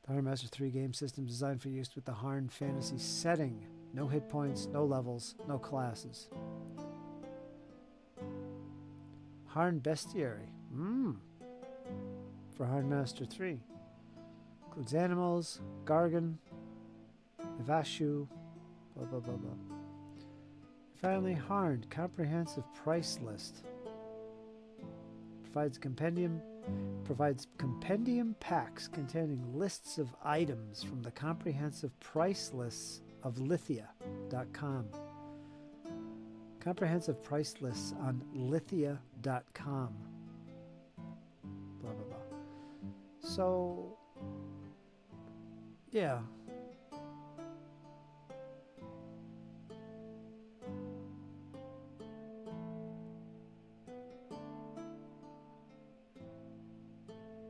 The Harnmaster 3 game system is designed for use with the Harn fantasy setting. No hit points, no levels, no classes. Harn Bestiary. For Harnmaster 3. Includes animals, Gargan, Ivashu, blah blah blah blah. Finally, Harn Comprehensive Price List. Provides compendium packs containing lists of items from the comprehensive price lists of Lithia.com. Comprehensive price lists on Lithia.com. Blah, blah, blah. So, yeah.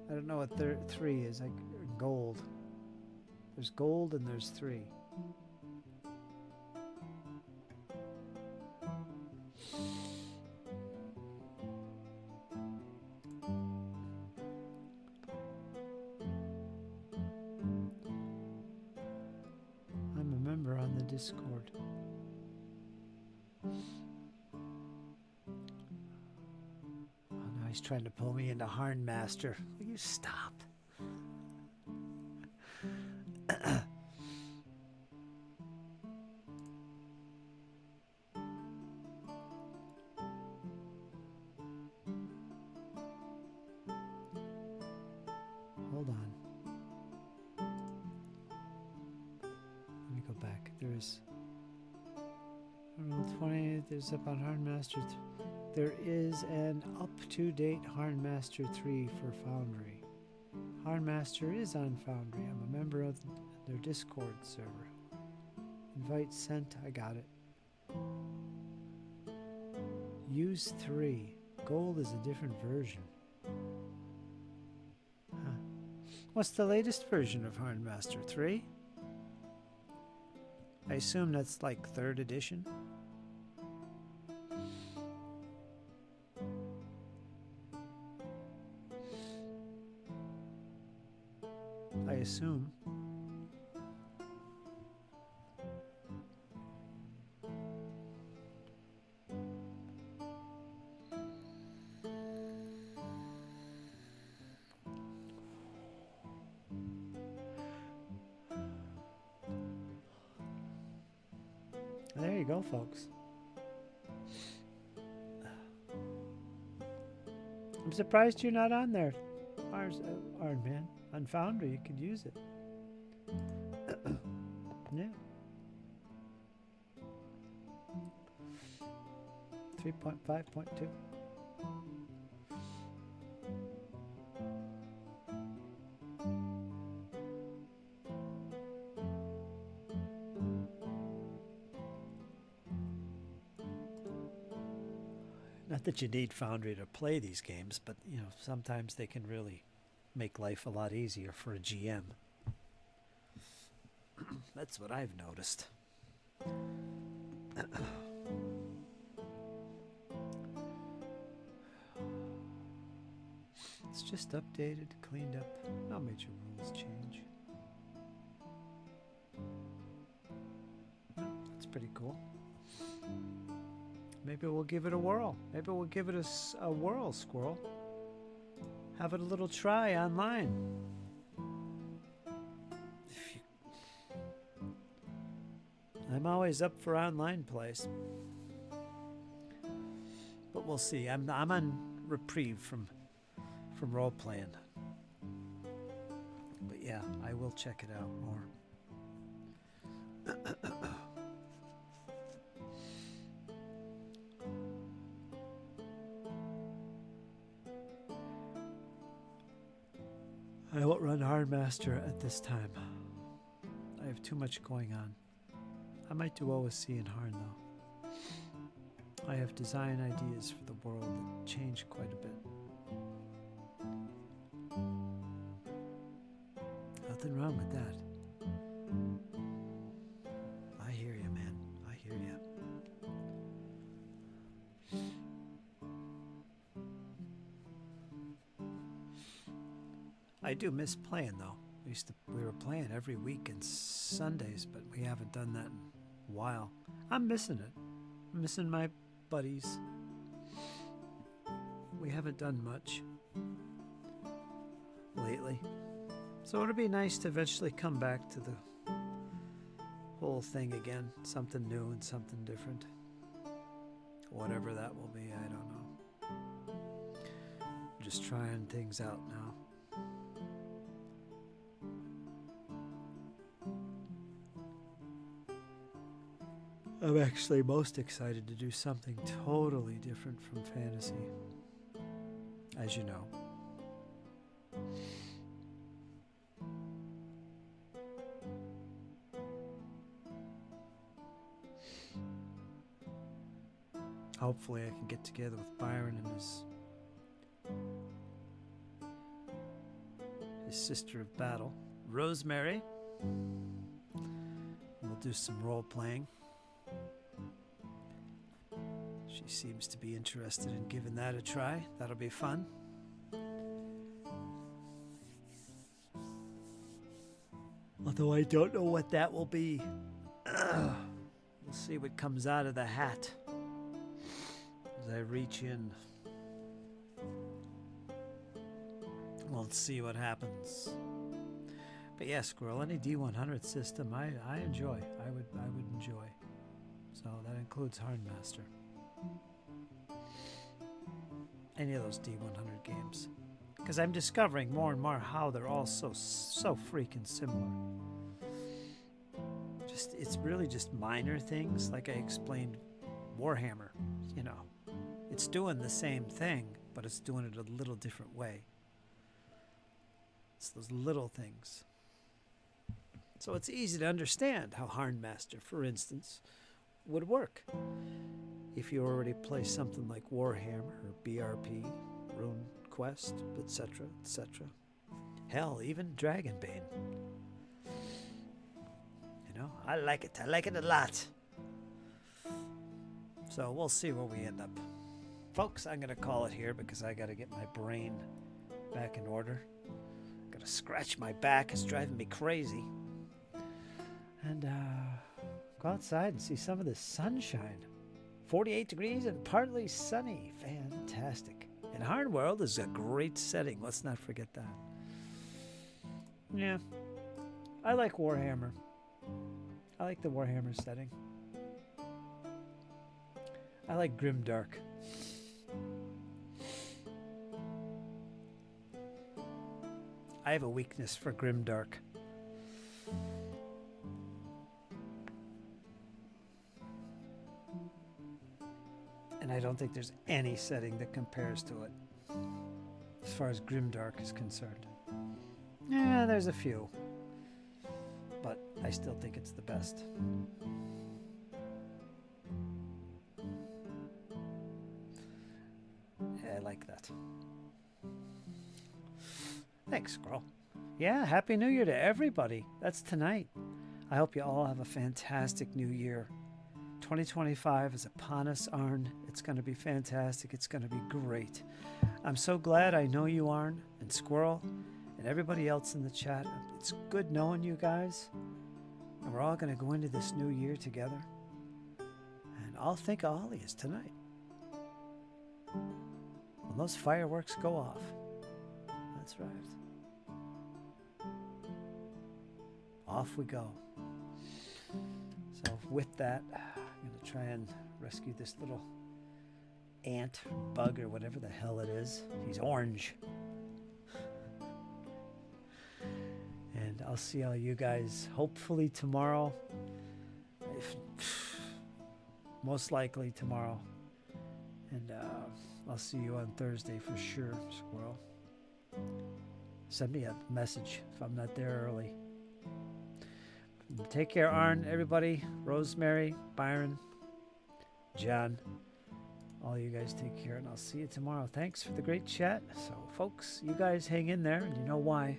I don't know what 3 is. Gold. There's gold and there's 3. Discord. Oh, now he's trying to pull me into Harnmaster. Will you stop? Hold on. Let me go back. There's Roll 20. There's up on Harnmaster. There is an up-to-date Harnmaster 3 for Foundry. Harnmaster is on Foundry. I'm a member of their Discord server. Invite sent. I got it. Use 3. Gold is a different version. Huh. What's the latest version of Harnmaster 3? I assume that's like 3rd edition. I assume. There you go, folks. I'm surprised you're not on there, Iron Man. On Foundry, you could use it. Yeah. 3.5.2. Not that you need Foundry to play these games, but you know, sometimes they can really make life a lot easier for a GM. That's what I've noticed. It's just updated, cleaned up. No major rules change. That's pretty cool. Maybe we'll give it a whirl. Maybe we'll give it a whirl, Squirrel. Have it a little try online. I'm always up for online plays. But we'll see. I'm on reprieve from role playing. But yeah, I will check it out more. I won't run Hardmaster at this time. I have too much going on. I might do OSC in Harn though. I have design ideas for the world that change quite a bit. Nothing wrong with that. I hear you, man. I hear you. I do miss playing though. We were playing every week and Sundays, but we haven't done that in a while. I'm missing it. I'm missing my buddies. We haven't done much lately. So it'll be nice to eventually come back to the whole thing again. Something new and something different. Whatever that will be, I don't know. I'm just trying things out now. I'm actually most excited to do something totally different from fantasy, as you know. Hopefully I can get together with Byron and his sister of battle, Rosemary. We'll do some role playing. She seems to be interested in giving that a try. That'll be fun. Although I don't know what that will be. See what comes out of the hat as I reach in. We'll see what happens. But yeah, Squirrel, any D100 system I enjoy. I would enjoy. So that includes Hardmaster. Any of those D100 games. Because I'm discovering more and more how they're all so freaking similar. It's really just minor things, like I explained Warhammer, you know. It's doing the same thing, but it's doing it a little different way. It's those little things. So it's easy to understand how Hardmaster, for instance, would work. If you already play something like Warhammer or BRP, Rune Quest, etc., etc. Hell, even Dragonbane. You know, I like it a lot. So we'll see where we end up. Folks, I'm going to call it here because I got to get my brain back in order. Got to scratch my back. It's driving me crazy. And go outside and see some of the sunshine. 48 degrees and partly sunny. Fantastic. And Hardworld is a great setting. Let's not forget that. Yeah. I like Warhammer. I like the Warhammer setting. I like Grimdark. I have a weakness for Grimdark. And I don't think there's any setting that compares to it, as far as Grimdark is concerned. Yeah, there's a few, but I still think it's the best. Yeah, I like that. Thanks, Squirrel. Yeah, Happy New Year to everybody. That's tonight. I hope you all have a fantastic new year. 2025 is upon us, Arn. It's going to be fantastic. It's going to be great. I'm so glad I know you, Arn, and Squirrel, and everybody else in the chat. It's good knowing you guys. And we're all going to go into this new year together. And I'll think of all of yous tonight. When those fireworks go off. That's right. Off we go. So with that, I'm going to try and rescue this little ant, bug, or whatever the hell it is. He's orange. And I'll see all you guys hopefully tomorrow. Most likely tomorrow. And I'll see you on Thursday for sure, Squirrel. Send me a message if I'm not there early. Take care, Arn, everybody. Rosemary, Byron, John. All you guys take care, and I'll see you tomorrow. Thanks for the great chat. So, folks, you guys hang in there, and you know why.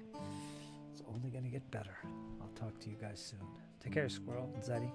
It's only going to get better. I'll talk to you guys soon. Take care, Squirrel and Zeddy.